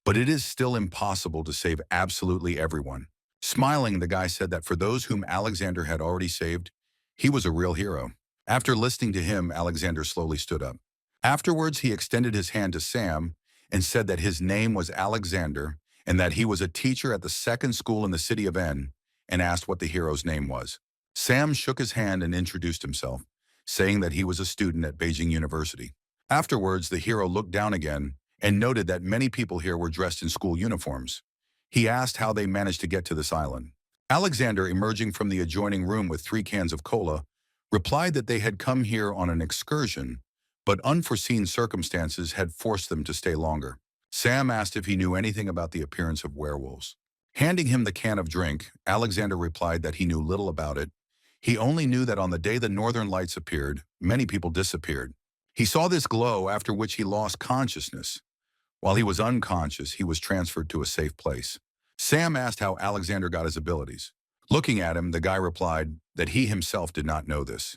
but it is still impossible to save absolutely everyone. Smiling, the guy said that for those whom Alexander had already saved, he was a real hero. After listening to him, Alexander slowly stood up. Afterwards, he extended his hand to Sam and said that his name was Alexander and that he was a teacher at the second school in the city of N, and asked what the hero's name was. Sam shook his hand and introduced himself, saying that he was a student at Beijing University. Afterwards, the hero looked down again and noted that many people here were dressed in school uniforms. He asked how they managed to get to this island. Alexander, emerging from the adjoining room with 3 cans of cola, replied that they had come here on an excursion, but unforeseen circumstances had forced them to stay longer. Sam asked if he knew anything about the appearance of werewolves. Handing him the can of drink, Alexander replied that he knew little about it. He only knew that on the day the northern lights appeared, many people disappeared. He saw this glow, after which he lost consciousness. While he was unconscious, he was transferred to a safe place. Sam asked how Alexander got his abilities. Looking at him, the guy replied that he himself did not know this.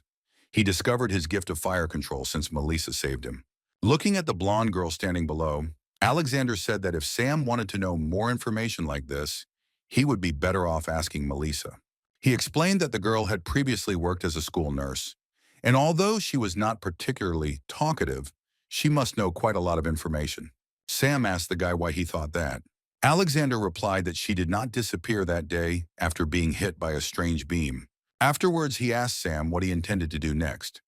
He discovered his gift of fire control since Melissa saved him. Looking at the blonde girl standing below, Alexander said that if Sam wanted to know more information like this, he would be better off asking Melissa. He explained that the girl had previously worked as a school nurse, and although she was not particularly talkative, she must know quite a lot of information. Sam asked the guy why he thought that. Alexander replied that she did not disappear that day after being hit by a strange beam. Afterwards, he asked Sam what he intended to do next,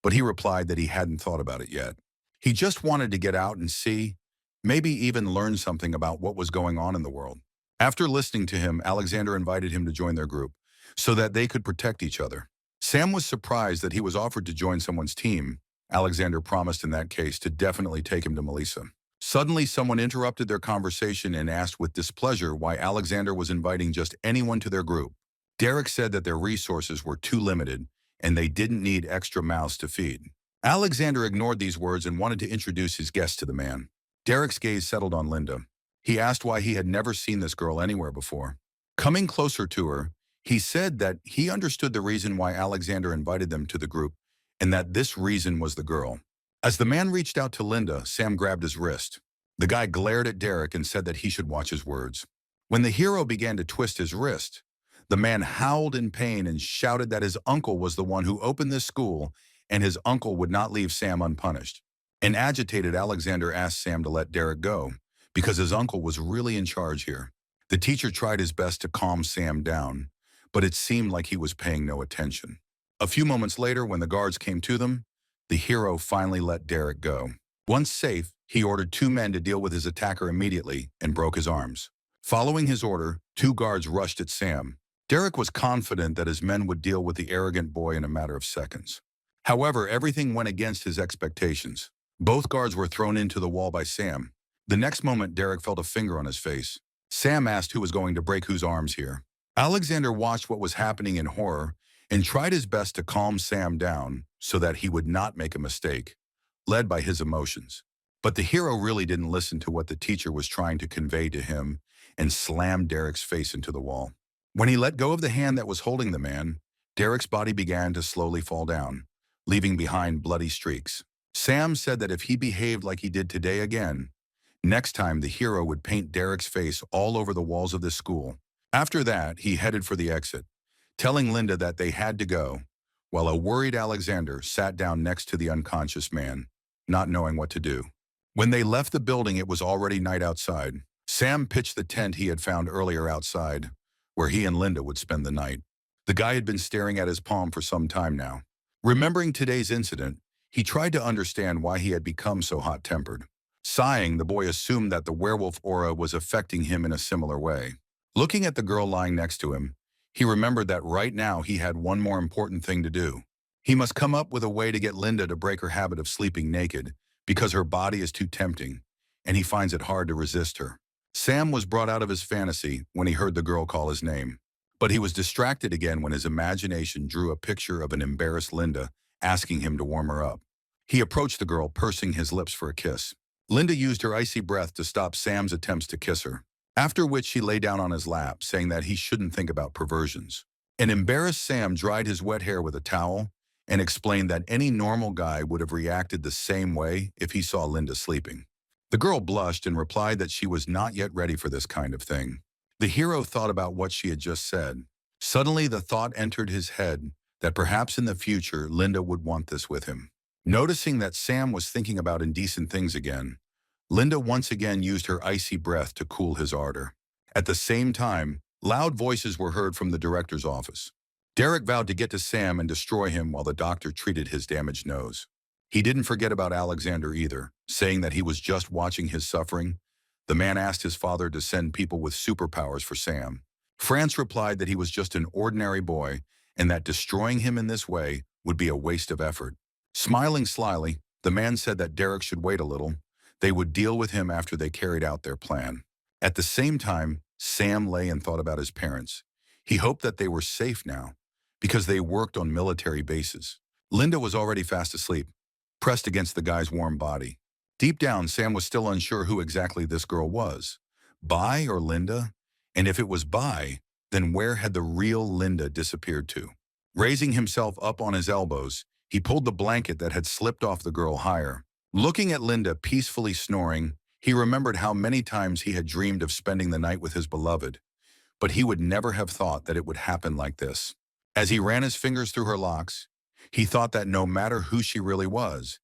but he replied that he hadn't thought about it yet. He just wanted to get out and see, maybe even learn something about what was going on in the world. After listening to him, Alexander invited him to join their group so that they could protect each other. Sam was surprised that he was offered to join someone's team. Alexander promised in that case to definitely take him to Melissa. Suddenly, someone interrupted their conversation and asked with displeasure why Alexander was inviting just anyone to their group. Derek said that their resources were too limited and they didn't need extra mouths to feed. Alexander ignored these words and wanted to introduce his guest to the man. Derek's gaze settled on Linda. He asked why he had never seen this girl anywhere before. Coming closer to her, he said that he understood the reason why Alexander invited them to the group and that this reason was the girl. As the man reached out to Linda, Sam grabbed his wrist. The guy glared at Derek and said that he should watch his words. When the hero began to twist his wrist, the man howled in pain and shouted that his uncle was the one who opened this school and his uncle would not leave Sam unpunished. An agitated Alexander asked Sam to let Derek go because his uncle was really in charge here. The teacher tried his best to calm Sam down, but it seemed like he was paying no attention. A few moments later, when the guards came to them, the hero finally let Derek go. Once safe, he ordered 2 men to deal with his attacker immediately and broke his arms. Following his order, 2 guards rushed at Sam. Derek was confident that his men would deal with the arrogant boy in a matter of seconds. However, everything went against his expectations. Both guards were thrown into the wall by Sam. The next moment, Derek felt a finger on his face. Sam asked who was going to break whose arms here. Alexander watched what was happening in horror and tried his best to calm Sam down so that he would not make a mistake, led by his emotions. But the hero really didn't listen to what the teacher was trying to convey to him and slammed Derek's face into the wall. When he let go of the hand that was holding the man, Derek's body began to slowly fall down, leaving behind bloody streaks. Sam said that if he behaved like he did today again, next time the hero would paint Derek's face all over the walls of the school. After that, he headed for the exit, telling Linda that they had to go, while a worried Alexander sat down next to the unconscious man, not knowing what to do. When they left the building, it was already night outside. Sam pitched the tent he had found earlier outside, where he and Linda would spend the night. The guy had been staring at his palm for some time now. Remembering today's incident, he tried to understand why he had become so hot-tempered. Sighing, the boy assumed that the werewolf aura was affecting him in a similar way. Looking at the girl lying next to him, he remembered that right now he had one more important thing to do. He must come up with a way to get Linda to break her habit of sleeping naked, because her body is too tempting, and he finds it hard to resist her. Sam was brought out of his fantasy when he heard the girl call his name, but he was distracted again when his imagination drew a picture of an embarrassed Linda asking him to warm her up. He approached the girl, pursing his lips for a kiss. Linda used her icy breath to stop Sam's attempts to kiss her, after which she lay down on his lap, saying that he shouldn't think about perversions. An embarrassed Sam dried his wet hair with a towel and explained that any normal guy would have reacted the same way if he saw Linda sleeping. The girl blushed and replied that she was not yet ready for this kind of thing. The hero thought about what she had just said. Suddenly, the thought entered his head that perhaps in the future Linda would want this with him. Noticing that Sam was thinking about indecent things again, Linda once again used her icy breath to cool his ardor. At the same time, loud voices were heard from the director's office. Derek vowed to get to Sam and destroy him while the doctor treated his damaged nose. He didn't forget about Alexander either, saying that he was just watching his suffering. The man asked his father to send people with superpowers for Sam. France replied that he was just an ordinary boy and that destroying him in this way would be a waste of effort. Smiling slyly, the man said that Derek should wait a little. They would deal with him after they carried out their plan. At the same time, Sam lay and thought about his parents. He hoped that they were safe now, because they worked on military bases. Linda was already fast asleep, pressed against the guy's warm body. Deep down, Sam was still unsure who exactly this girl was. Bai or Linda? And if it was Bai, then where had the real Linda disappeared to? Raising himself up on his elbows, he pulled the blanket that had slipped off the girl higher. Looking at Linda peacefully snoring, he remembered how many times he had dreamed of spending the night with his beloved, but he would never have thought that it would happen like this. As he ran his fingers through her locks, he thought that no matter who she really was,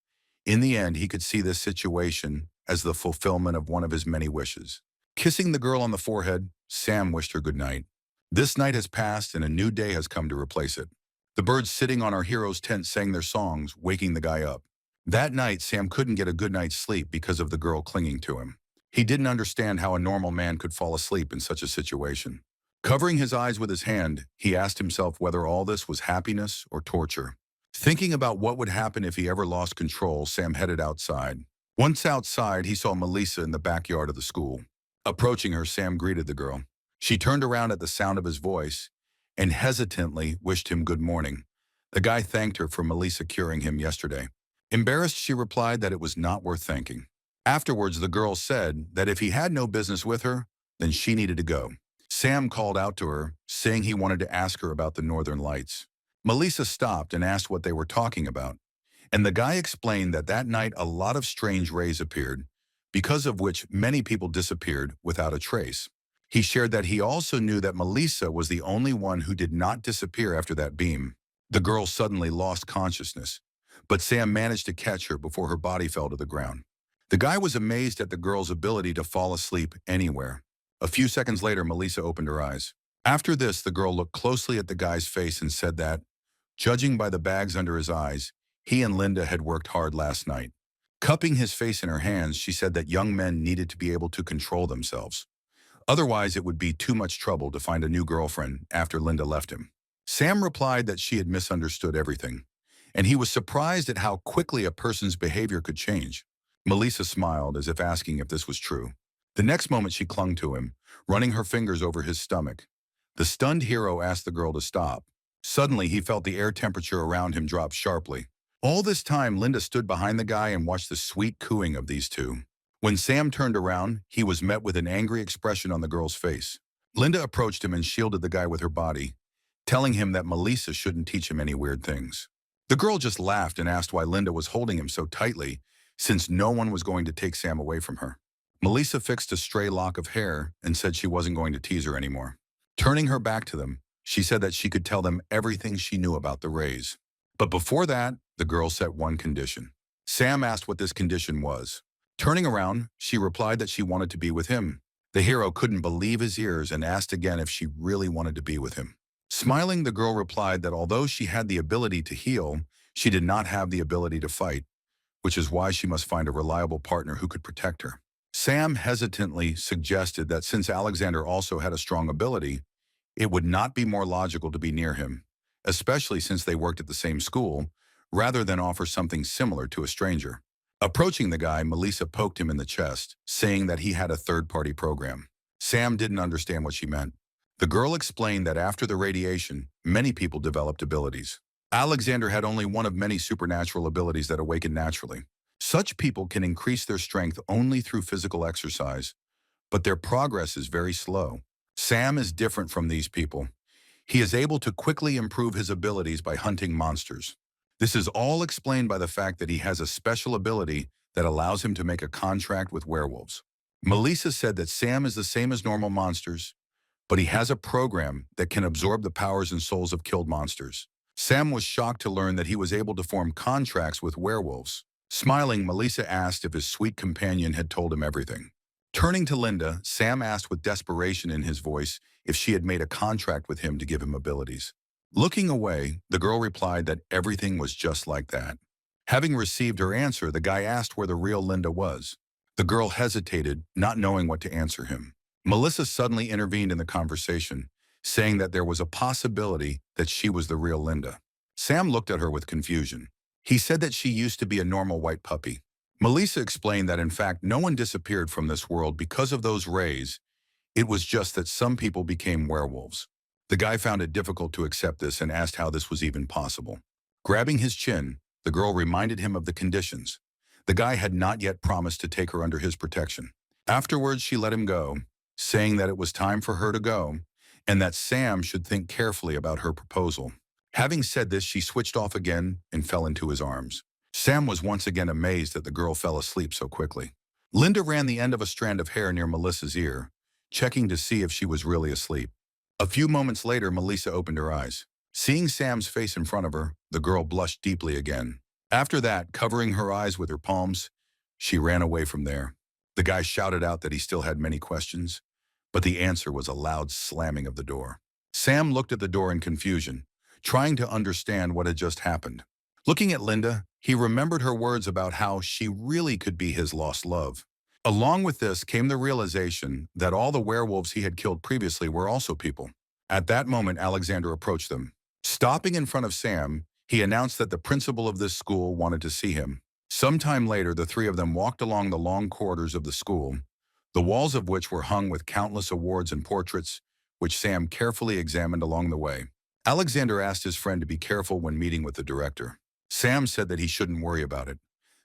in the end he could see this situation as the fulfillment of one of his many wishes. Kissing the girl on the forehead, Sam wished her good night. This night has passed and a new day has come to replace it. The birds sitting on our hero's tent sang their songs, waking the guy up. That night, Sam couldn't get a good night's sleep because of the girl clinging to him. He didn't understand how a normal man could fall asleep in such a situation. Covering his eyes with his hand, he asked himself whether all this was happiness or torture. Thinking about what would happen if he ever lost control, Sam headed outside. Once outside, he saw Melissa in the backyard of the school. Approaching her, Sam greeted the girl. She turned around at the sound of his voice and hesitantly wished him good morning. The guy thanked her for Melissa curing him yesterday. Embarrassed, she replied that it was not worth thanking. Afterwards, the girl said that if he had no business with her, then she needed to go. Sam called out to her, saying he wanted to ask her about the Northern Lights. Melissa stopped and asked what they were talking about, and the guy explained that that night a lot of strange rays appeared, because of which many people disappeared without a trace. He shared that he also knew that Melissa was the only one who did not disappear after that beam. The girl suddenly lost consciousness, but Sam managed to catch her before her body fell to the ground. The guy was amazed at the girl's ability to fall asleep anywhere. A few seconds later, Melissa opened her eyes. After this, the girl looked closely at the guy's face and said that, judging by the bags under his eyes, he and Linda had worked hard last night. Cupping his face in her hands, she said that young men needed to be able to control themselves. Otherwise, it would be too much trouble to find a new girlfriend after Linda left him. Sam replied that she had misunderstood everything, and he was surprised at how quickly a person's behavior could change. Melissa smiled as if asking if this was true. The next moment she clung to him, running her fingers over his stomach. The stunned hero asked the girl to stop. Suddenly, he felt the air temperature around him drop sharply. All this time, Linda stood behind the guy and watched the sweet cooing of these two. When Sam turned around, he was met with an angry expression on the girl's face. Linda approached him and shielded the guy with her body, telling him that Melissa shouldn't teach him any weird things. The girl just laughed and asked why Linda was holding him so tightly, since no one was going to take Sam away from her. Melissa fixed a stray lock of hair and said she wasn't going to tease her anymore. Turning her back to them, she said that she could tell them everything she knew about the Rays. But before that, the girl set one condition. Sam asked what this condition was. Turning around, she replied that she wanted to be with him. The hero couldn't believe his ears and asked again if she really wanted to be with him. Smiling, the girl replied that although she had the ability to heal, she did not have the ability to fight, which is why she must find a reliable partner who could protect her. Sam hesitantly suggested that since Alexander also had a strong ability, it would not be more logical to be near him, especially since they worked at the same school, rather than offer something similar to a stranger. Approaching the guy, Melissa poked him in the chest, saying that he had a third-party program. Sam didn't understand what she meant. The girl explained that after the radiation, many people developed abilities. Alexander had only one of many supernatural abilities that awaken naturally. Such people can increase their strength only through physical exercise, but their progress is very slow. Sam is different from these people. He is able to quickly improve his abilities by hunting monsters. This is all explained by the fact that he has a special ability that allows him to make a contract with werewolves. Melissa said that Sam is the same as normal monsters, but he has a program that can absorb the powers and souls of killed monsters. Sam was shocked to learn that he was able to form contracts with werewolves. Smiling, Melissa asked if his sweet companion had told him everything. Turning to Linda, Sam asked with desperation in his voice if she had made a contract with him to give him abilities. Looking away, the girl replied that everything was just like that. Having received her answer, the guy asked where the real Linda was. The girl hesitated, not knowing what to answer him. Melissa suddenly intervened in the conversation, saying that there was a possibility that she was the real Linda. Sam looked at her with confusion. He said that she used to be a normal white puppy. Melissa explained that in fact no one disappeared from this world because of those rays. It was just that some people became werewolves. The guy found it difficult to accept this and asked how this was even possible. Grabbing his chin, the girl reminded him of the conditions. The guy had not yet promised to take her under his protection. Afterwards, she let him go, saying that it was time for her to go and that Sam should think carefully about her proposal. Having said this, she switched off again and fell into his arms. Sam was once again amazed that the girl fell asleep so quickly. Linda ran the end of a strand of hair near Melissa's ear, checking to see if she was really asleep. A few moments later, Melissa opened her eyes. Seeing Sam's face in front of her, the girl blushed deeply again. After that, covering her eyes with her palms, she ran away from there. The guy shouted out that he still had many questions, but the answer was a loud slamming of the door. Sam looked at the door in confusion, trying to understand what had just happened. Looking at Linda, he remembered her words about how she really could be his lost love. Along with this came the realization that all the werewolves he had killed previously were also people. At that moment, Alexander approached them. Stopping in front of Sam, he announced that the principal of this school wanted to see him. Sometime later, the three of them walked along the long corridors of the school, the walls of which were hung with countless awards and portraits, which Sam carefully examined along the way. Alexander asked his friend to be careful when meeting with the director. Sam said that he shouldn't worry about it.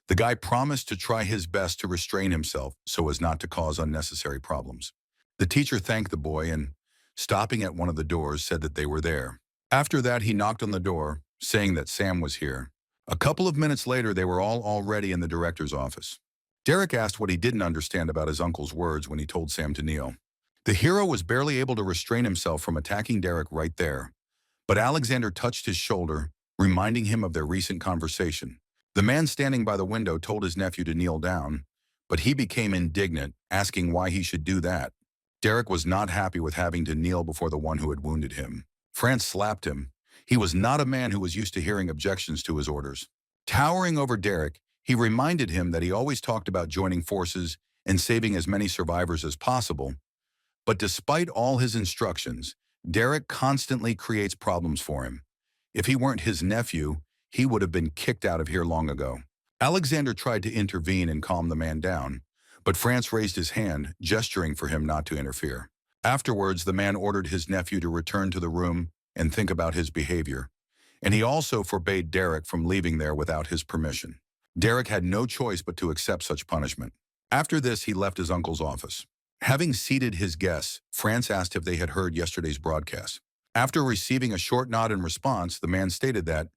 The guy promised to try his best to restrain himself so as not to cause unnecessary problems. The teacher thanked the boy and, stopping at one of the doors, said that they were there. After that, he knocked on the door, saying that Sam was here. A couple of minutes later, they were all already in the director's office. Derek asked what he didn't understand about his uncle's words when he told Sam to kneel. The hero was barely able to restrain himself from attacking Derek right there, but Alexander touched his shoulder, reminding him of their recent conversation. The man standing by the window told his nephew to kneel down, but he became indignant, asking why he should do that. Derek was not happy with having to kneel before the one who had wounded him. France slapped him. He was not a man who was used to hearing objections to his orders. Towering over Derek, he reminded him that he always talked about joining forces and saving as many survivors as possible. But despite all his instructions, Derek constantly creates problems for him. If he weren't his nephew, he would have been kicked out of here long ago. Alexander tried to intervene and calm the man down, but France raised his hand, gesturing for him not to interfere. Afterwards, the man ordered his nephew to return to the room and think about his behavior. and he also forbade Derek from leaving there without his permission. Derek had no choice but to accept such punishment. After this, he left his uncle's office. Having seated his guests, France asked if they had heard yesterday's broadcast. After receiving a short nod in response, the man stated that,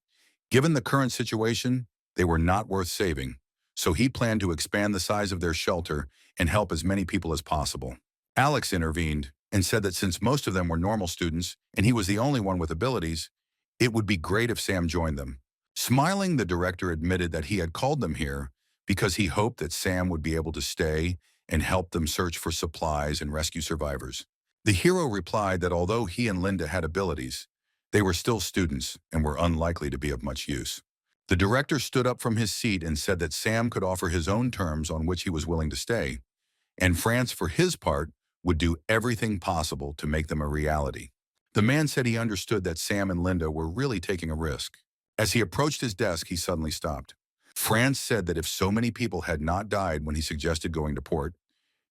given the current situation, they were not worth saving, so he planned to expand the size of their shelter and help as many people as possible. Alex intervened and said that since most of them were normal students and he was the only one with abilities, it would be great if Sam joined them. Smiling, the director admitted that he had called them here because he hoped that Sam would be able to stay and help them search for supplies and rescue survivors. The hero replied that although he and Linda had abilities, they were still students and were unlikely to be of much use. The director stood up from his seat and said that Sam could offer his own terms on which he was willing to stay, and France, for his part, would do everything possible to make them a reality. The man said he understood that Sam and Linda were really taking a risk. As he approached his desk, he suddenly stopped. France said that if so many people had not died when he suggested going to port,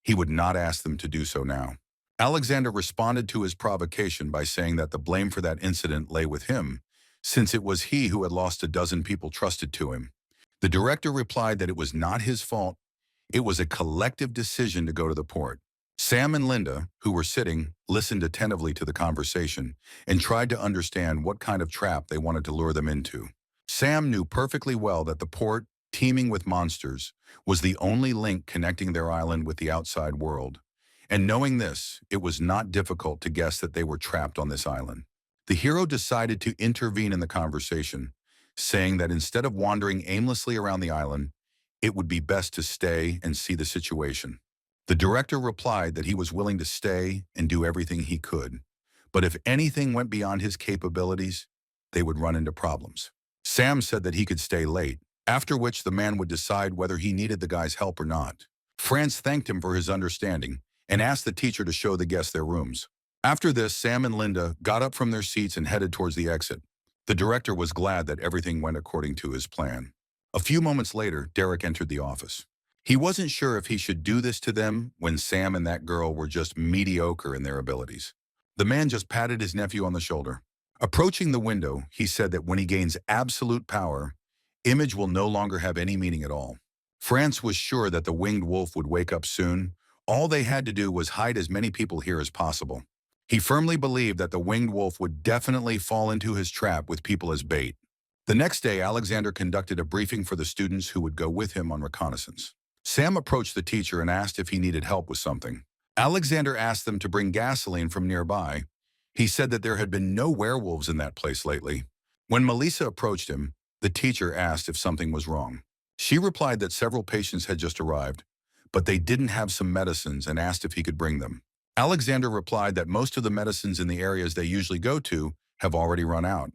he would not ask them to do so now. Alexander responded to his provocation by saying that the blame for that incident lay with him, since it was he who had lost a dozen people trusted to him. The director replied that it was not his fault. It was a collective decision to go to the port. Sam and Linda, who were sitting, listened attentively to the conversation and tried to understand what kind of trap they wanted to lure them into. Sam knew perfectly well that the port, teeming with monsters, was the only link connecting their island with the outside world. And knowing this, it was not difficult to guess that they were trapped on this island. The hero decided to intervene in the conversation, saying that instead of wandering aimlessly around the island, it would be best to stay and see the situation. The director replied that he was willing to stay and do everything he could, but if anything went beyond his capabilities, they would run into problems. Sam said that he could stay late, after which the man would decide whether he needed the guy's help or not. France thanked him for his understanding and asked the teacher to show the guests their rooms. After this, Sam and Linda got up from their seats and headed towards the exit. The director was glad that everything went according to his plan. A few moments later, Derek entered the office. He wasn't sure if he should do this to them when Sam and that girl were just mediocre in their abilities. The man just patted his nephew on the shoulder. Approaching the window, he said that when he gains absolute power, image will no longer have any meaning at all. France was sure that the winged wolf would wake up soon. All they had to do was hide as many people here as possible. He firmly believed that the winged wolf would definitely fall into his trap with people as bait. The next day, Alexander conducted a briefing for the students who would go with him on reconnaissance. Sam approached the teacher and asked if he needed help with something. Alexander asked them to bring gasoline from nearby. He said that there had been no werewolves in that place lately. When Melissa approached him, the teacher asked if something was wrong. She replied that several patients had just arrived, but they didn't have some medicines and asked if he could bring them. Alexander replied that most of the medicines in the areas they usually go to have already run out,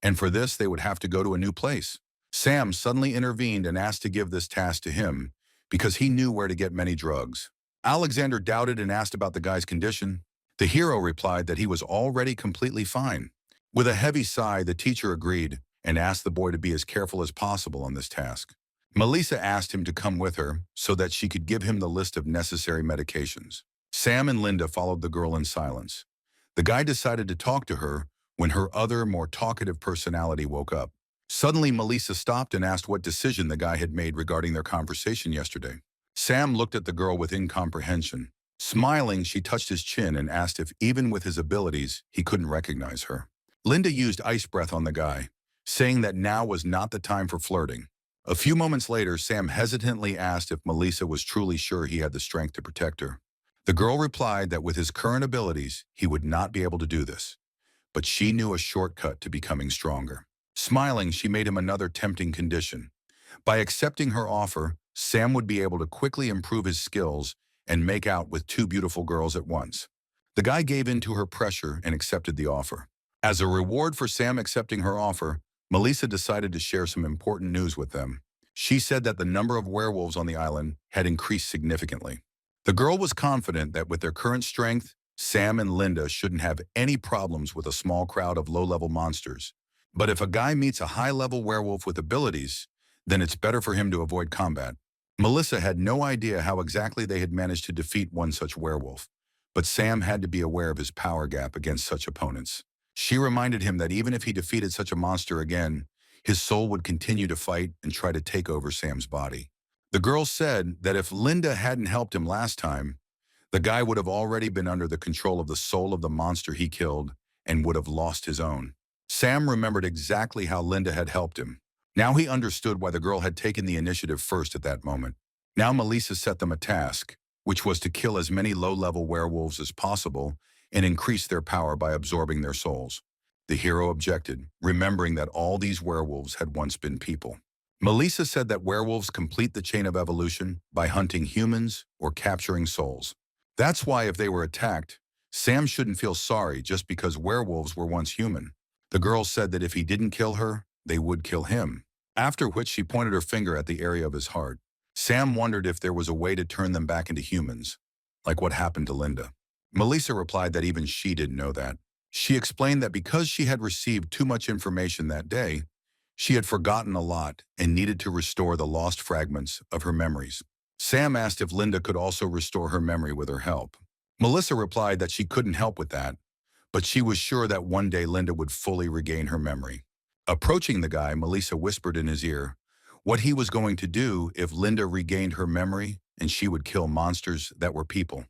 and for this they would have to go to a new place. Sam suddenly intervened and asked to give this task to him because he knew where to get many drugs. Alexander doubted and asked about the guy's condition. The hero replied that he was already completely fine. With a heavy sigh, the teacher agreed and asked the boy to be as careful as possible on this task. Melissa asked him to come with her so that she could give him the list of necessary medications. Sam and Linda followed the girl in silence. The guy decided to talk to her when her other, more talkative personality woke up. Suddenly, Melissa stopped and asked what decision the guy had made regarding their conversation yesterday. Sam looked at the girl with incomprehension. Smiling, she touched his chin and asked if even with his abilities, he couldn't recognize her. Linda used ice breath on the guy, saying that now was not the time for flirting. A few moments later, Sam hesitantly asked if Melissa was truly sure he had the strength to protect her. The girl replied that with his current abilities, he would not be able to do this, but she knew a shortcut to becoming stronger. Smiling, she made him another tempting condition. By accepting her offer, Sam would be able to quickly improve his skills and make out with two beautiful girls at once. The guy gave in to her pressure and accepted the offer. As a reward for Sam accepting her offer, Melissa decided to share some important news with them. She said that the number of werewolves on the island had increased significantly. The girl was confident that with their current strength, Sam and Linda shouldn't have any problems with a small crowd of low-level monsters. But if a guy meets a high-level werewolf with abilities, then it's better for him to avoid combat. Melissa had no idea how exactly they had managed to defeat one such werewolf, but Sam had to be aware of his power gap against such opponents. She reminded him that even if he defeated such a monster again, his soul would continue to fight and try to take over Sam's body. The girl said that if Linda hadn't helped him last time, the guy would have already been under the control of the soul of the monster he killed and would have lost his own. Sam remembered exactly how Linda had helped him. Now he understood why the girl had taken the initiative first at that moment. Now Melissa set them a task, which was to kill as many low-level werewolves as possible and increase their power by absorbing their souls. The hero objected, remembering that all these werewolves had once been people. Melissa said that werewolves complete the chain of evolution by hunting humans or capturing souls. That's why if they were attacked, Sam shouldn't feel sorry just because werewolves were once human. The girl said that if he didn't kill her, they would kill him. After which she pointed her finger at the area of his heart. Sam wondered if there was a way to turn them back into humans, like what happened to Linda. Melissa replied that even she didn't know that. She explained that because she had received too much information that day, she had forgotten a lot and needed to restore the lost fragments of her memories. Sam asked if Linda could also restore her memory with her help. Melissa replied that she couldn't help with that, but she was sure that one day Linda would fully regain her memory. Approaching the guy, Melissa whispered in his ear what he was going to do if Linda regained her memory and she would kill monsters that were people.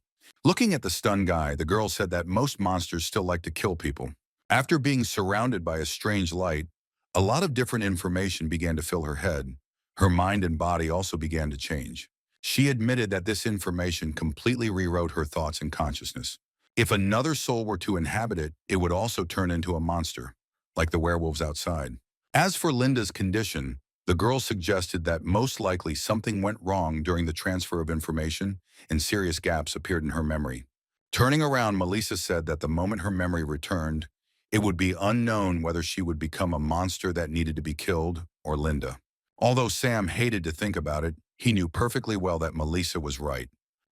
Looking at the stunned guy, the girl said that most monsters still like to kill people. After being surrounded by a strange light, a lot of different information began to fill her head. Her mind and body also began to change. She admitted that this information completely rewrote her thoughts and consciousness. If another soul were to inhabit it, it would also turn into a monster, like the werewolves outside. As for Linda's condition, the girl suggested that most likely something went wrong during the transfer of information and serious gaps appeared in her memory. Turning around, Melissa said that the moment her memory returned, it would be unknown whether she would become a monster that needed to be killed or Linda. Although Sam hated to think about it, he knew perfectly well that Melissa was right.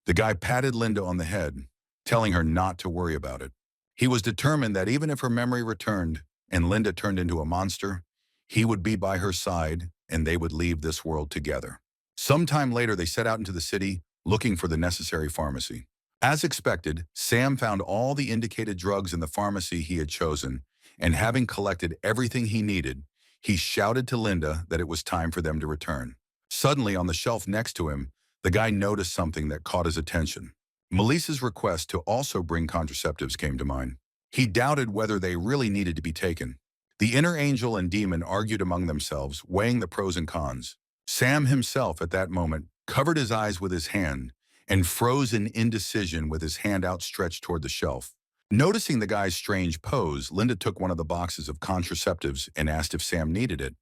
The guy patted Linda on the head, telling her not to worry about it. He was determined that even if her memory returned and Linda turned into a monster, he would be by her side and they would leave this world together. Sometime later, they set out into the city looking for the necessary pharmacy. As expected, Sam found all the indicated drugs in the pharmacy he had chosen, and having collected everything he needed, he shouted to Linda that it was time for them to return. Suddenly, on the shelf next to him, the guy noticed something that caught his attention. Melissa's request to also bring contraceptives came to mind. He doubted whether they really needed to be taken. The inner angel and demon argued among themselves, weighing the pros and cons. Sam himself, at that moment, covered his eyes with his hand and froze in indecision with his hand outstretched toward the shelf. Noticing the guy's strange pose, Linda took one of the boxes of contraceptives and asked if Sam needed it.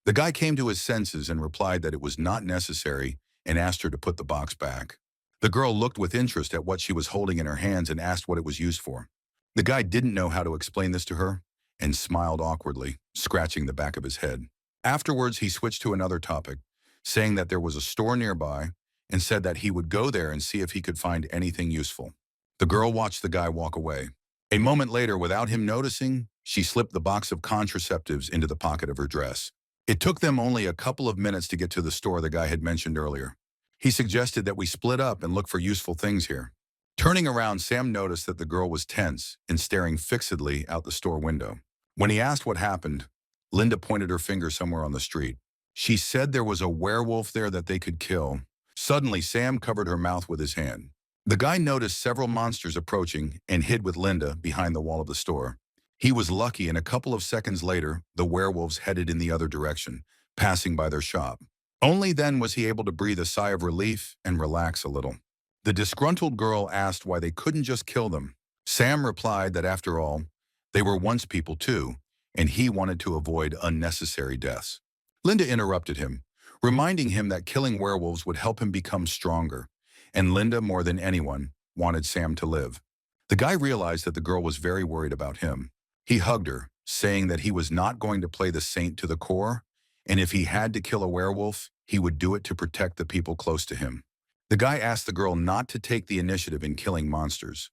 The guy came to his senses and replied that it was not necessary and asked her to put the box back. The girl looked with interest at what she was holding in her hands and asked what it was used for. The guy didn't know how to explain this to her and smiled awkwardly, scratching the back of his head. Afterwards, he switched to another topic, saying that there was a store nearby and said that he would go there and see if he could find anything useful. The girl watched the guy walk away. A moment later, without him noticing, she slipped the box of contraceptives into the pocket of her dress. It took them only a couple of minutes to get to the store the guy had mentioned earlier. He suggested that we split up and look for useful things here. Turning around, Sam noticed that the girl was tense and staring fixedly out the store window. When he asked what happened, Linda pointed her finger somewhere on the street. She said there was a werewolf there that they could kill. Suddenly, Sam covered her mouth with his hand. The guy noticed several monsters approaching and hid with Linda behind the wall of the store. He was lucky, and a couple of seconds later, the werewolves headed in the other direction, passing by their shop. Only then was he able to breathe a sigh of relief and relax a little. The disgruntled girl asked why they couldn't just kill them. Sam replied that after all, they were once people too, and he wanted to avoid unnecessary deaths. Linda interrupted him, reminding him that killing werewolves would help him become stronger, and Linda, more than anyone, wanted Sam to live. The guy realized that the girl was very worried about him. He hugged her, saying that he was not going to play the saint to the core, and if he had to kill a werewolf, he would do it to protect the people close to him. The guy asked the girl not to take the initiative in killing monsters,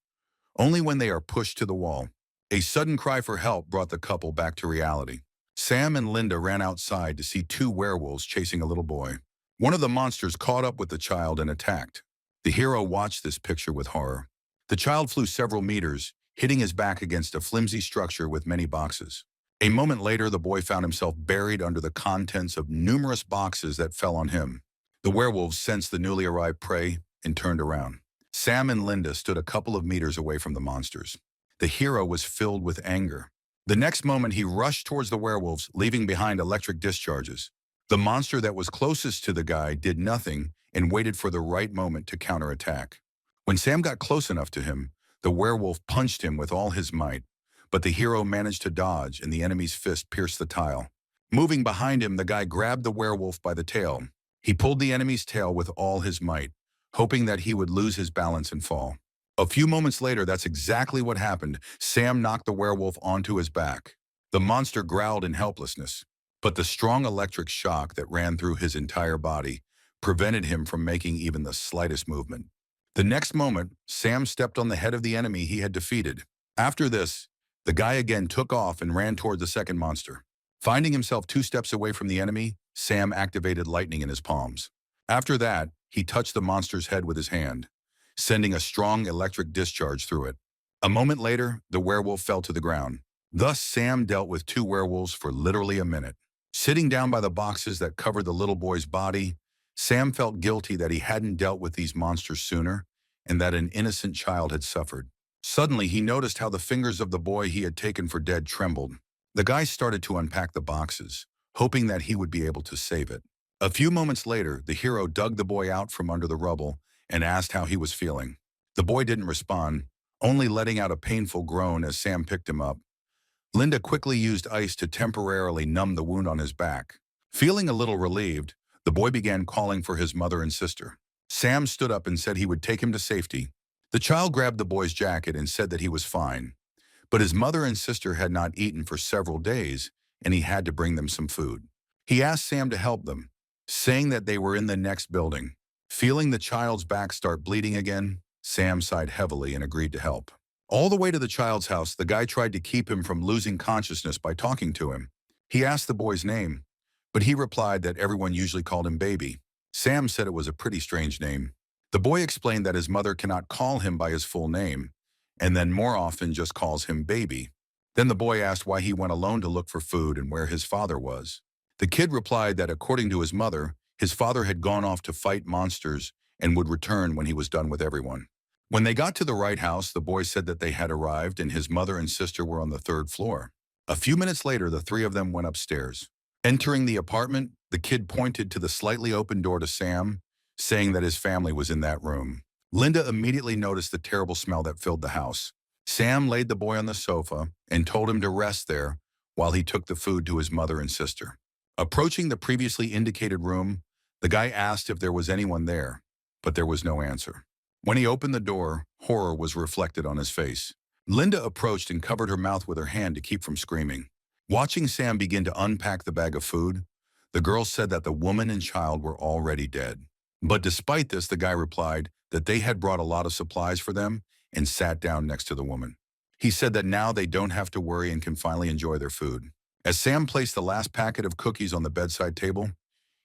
only when they are pushed to the wall. A sudden cry for help brought the couple back to reality. Sam and Linda ran outside to see two werewolves chasing a little boy. One of the monsters caught up with the child and attacked. The hero watched this picture with horror. The child flew several meters, hitting his back against a flimsy structure with many boxes. A moment later, the boy found himself buried under the contents of numerous boxes that fell on him. The werewolves sensed the newly arrived prey and turned around. Sam and Linda stood a couple of meters away from the monsters. The hero was filled with anger. The next moment, he rushed towards the werewolves, leaving behind electric discharges. The monster that was closest to the guy did nothing and waited for the right moment to counterattack. When Sam got close enough to him, the werewolf punched him with all his might, but the hero managed to dodge and the enemy's fist pierced the tile. Moving behind him, the guy grabbed the werewolf by the tail. He pulled the enemy's tail with all his might, hoping that he would lose his balance and fall. A few moments later, that's exactly what happened. Sam knocked the werewolf onto his back. The monster growled in helplessness, but the strong electric shock that ran through his entire body prevented him from making even the slightest movement. The next moment, Sam stepped on the head of the enemy he had defeated. After this, the guy again took off and ran toward the second monster. Finding himself 2 steps away from the enemy, Sam activated lightning in his palms. After that, he touched the monster's head with his hand, sending a strong electric discharge through it. A moment later, the werewolf fell to the ground. Thus, Sam dealt with 2 werewolves for literally a minute. Sitting down by the boxes that covered the little boy's body, Sam felt guilty that he hadn't dealt with these monsters sooner and that an innocent child had suffered. Suddenly, he noticed how the fingers of the boy he had taken for dead trembled. The guy started to unpack the boxes, hoping that he would be able to save it. A few moments later, the hero dug the boy out from under the rubble and asked how he was feeling. The boy didn't respond, only letting out a painful groan as Sam picked him up. Linda quickly used ice to temporarily numb the wound on his back. Feeling a little relieved, the boy began calling for his mother and sister. Sam stood up and said he would take him to safety. The child grabbed the boy's jacket and said that he was fine, but his mother and sister had not eaten for several days, and he had to bring them some food. He asked Sam to help them, saying that they were in the next building. Feeling the child's back start bleeding again, Sam sighed heavily and agreed to help. All the way to the child's house, the guy tried to keep him from losing consciousness by talking to him. He asked the boy's name, but he replied that everyone usually called him Baby. Sam said it was a pretty strange name. The boy explained that his mother cannot call him by his full name, and then more often just calls him Baby. Then the boy asked why he went alone to look for food and where his father was. The kid replied that according to his mother, his father had gone off to fight monsters and would return when he was done with everyone. When they got to the right house, the boy said that they had arrived and his mother and sister were on the 3rd floor. A few minutes later, the 3 of them went upstairs. Entering the apartment, the kid pointed to the slightly open door to Sam, saying that his family was in that room. Linda immediately noticed the terrible smell that filled the house. Sam laid the boy on the sofa and told him to rest there while he took the food to his mother and sister. Approaching the previously indicated room, the guy asked if there was anyone there, but there was no answer. When he opened the door, horror was reflected on his face. Linda approached and covered her mouth with her hand to keep from screaming. Watching Sam begin to unpack the bag of food, the girl said that the woman and child were already dead. But despite this, the guy replied that they had brought a lot of supplies for them and sat down next to the woman. He said that now they don't have to worry and can finally enjoy their food. As Sam placed the last packet of cookies on the bedside table,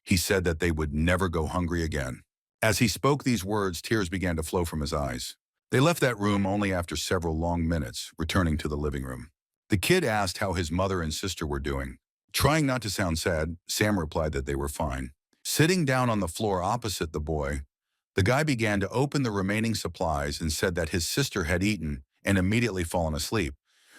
he said that they would never go hungry again. As he spoke these words, tears began to flow from his eyes. They left that room only after several long minutes, returning to the living room. The kid asked how his mother and sister were doing. Trying not to sound sad, Sam replied that they were fine. Sitting down on the floor opposite the boy, the guy began to open the remaining supplies and said that his sister had eaten and immediately fallen asleep,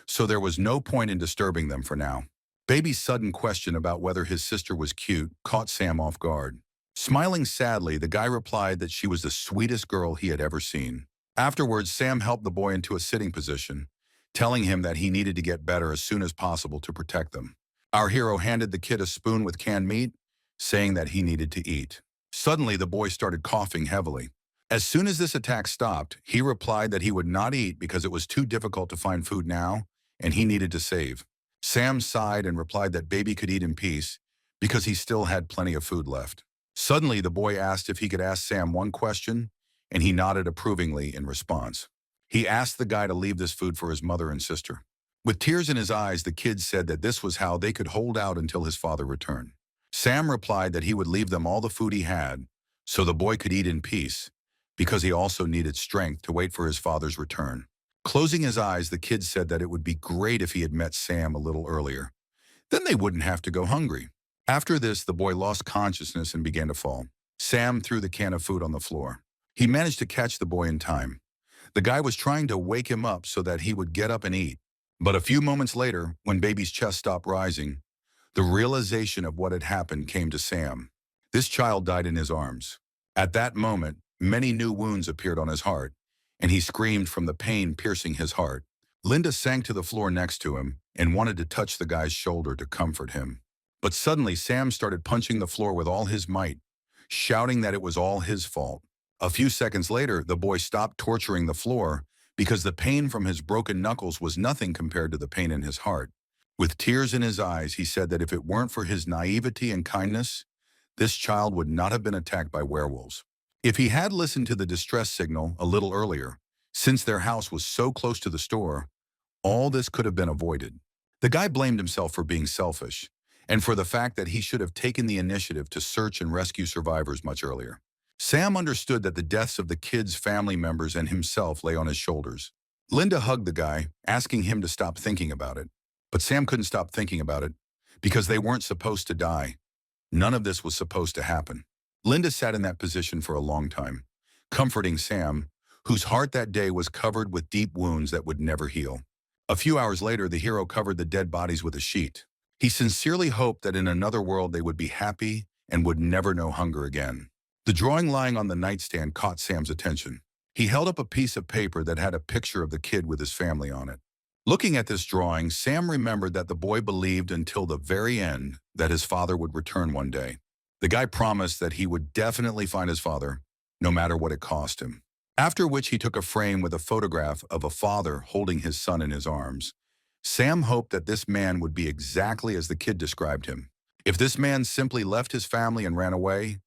so there was no point in disturbing them for now. Baby's sudden question about whether his sister was cute caught Sam off guard. Smiling sadly, the guy replied that she was the sweetest girl he had ever seen. Afterwards, Sam helped the boy into a sitting position, telling him that he needed to get better as soon as possible to protect them. Our hero handed the kid a spoon with canned meat, saying that he needed to eat. Suddenly, the boy started coughing heavily. As soon as this attack stopped, he replied that he would not eat because it was too difficult to find food now, and he needed to save. Sam sighed and replied that Baby could eat in peace because he still had plenty of food left. Suddenly, the boy asked if he could ask Sam one question, and he nodded approvingly in response. He asked the guy to leave this food for his mother and sister. With tears in his eyes, the kid said that this was how they could hold out until his father returned. Sam replied that he would leave them all the food he had so the boy could eat in peace because he also needed strength to wait for his father's return. Closing his eyes, the kid said that it would be great if he had met Sam a little earlier. Then they wouldn't have to go hungry. After this, the boy lost consciousness and began to fall. Sam threw the can of food on the floor. He managed to catch the boy in time. The guy was trying to wake him up so that he would get up and eat. But a few moments later, when baby's chest stopped rising, the realization of what had happened came to Sam. This child died in his arms. At that moment, many new wounds appeared on his heart, and he screamed from the pain piercing his heart. Linda sank to the floor next to him and wanted to touch the guy's shoulder to comfort him. But suddenly, Sam started punching the floor with all his might, shouting that it was all his fault. A few seconds later, the boy stopped torturing the floor because the pain from his broken knuckles was nothing compared to the pain in his heart. With tears in his eyes, he said that if it weren't for his naivety and kindness, this child would not have been attacked by werewolves. If he had listened to the distress signal a little earlier, since their house was so close to the store, all this could have been avoided. The guy blamed himself for being selfish, and for the fact that he should have taken the initiative to search and rescue survivors much earlier. Sam understood that the deaths of the kid's family members and himself lay on his shoulders. Linda hugged the guy, asking him to stop thinking about it. But Sam couldn't stop thinking about it, because they weren't supposed to die. None of this was supposed to happen. Linda sat in that position for a long time, comforting Sam, whose heart that day was covered with deep wounds that would never heal. A few hours later, the hero covered the dead bodies with a sheet. He sincerely hoped that in another world they would be happy and would never know hunger again. The drawing lying on the nightstand caught Sam's attention. He held up a piece of paper that had a picture of the kid with his family on it. Looking at this drawing, Sam remembered that the boy believed until the very end that his father would return one day. The guy promised that he would definitely find his father, no matter what it cost him. After which he took a frame with a photograph of a father holding his son in his arms. Sam hoped that this man would be exactly as the kid described him. If this man simply left his family and ran away,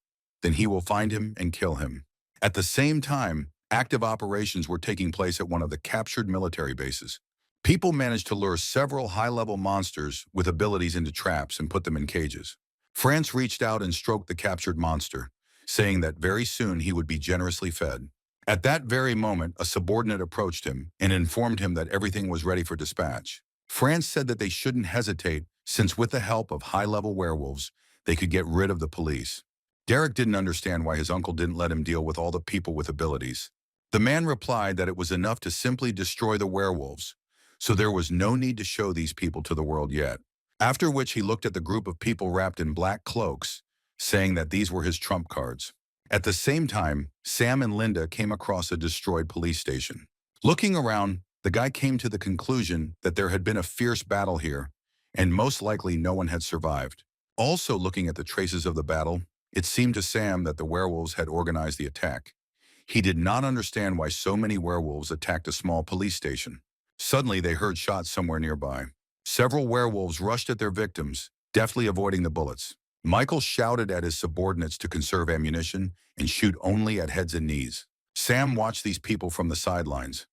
then he will find him and kill him. At the same time, active operations were taking place at one of the captured military bases. People managed to lure several high-level monsters with abilities into traps and put them in cages. France reached out and stroked the captured monster, saying that very soon he would be generously fed. At that very moment, a subordinate approached him and informed him that everything was ready for dispatch. France said that they shouldn't hesitate, since with the help of high-level werewolves, they could get rid of the police. Derek didn't understand why his uncle didn't let him deal with all the people with abilities. The man replied that it was enough to simply destroy the werewolves, so there was no need to show these people to the world yet. After which he looked at the group of people wrapped in black cloaks, saying that these were his trump cards. At the same time, Sam and Linda came across a destroyed police station. Looking around, the guy came to the conclusion that there had been a fierce battle here, and most likely no one had survived. Also looking at the traces of the battle, it seemed to Sam that the werewolves had organized the attack. He did not understand why so many werewolves attacked a small police station. Suddenly, they heard shots somewhere nearby. Several werewolves rushed at their victims, deftly avoiding the bullets. Michael shouted at his subordinates to conserve ammunition and shoot only at heads and knees. Sam watched these people from the sidelines,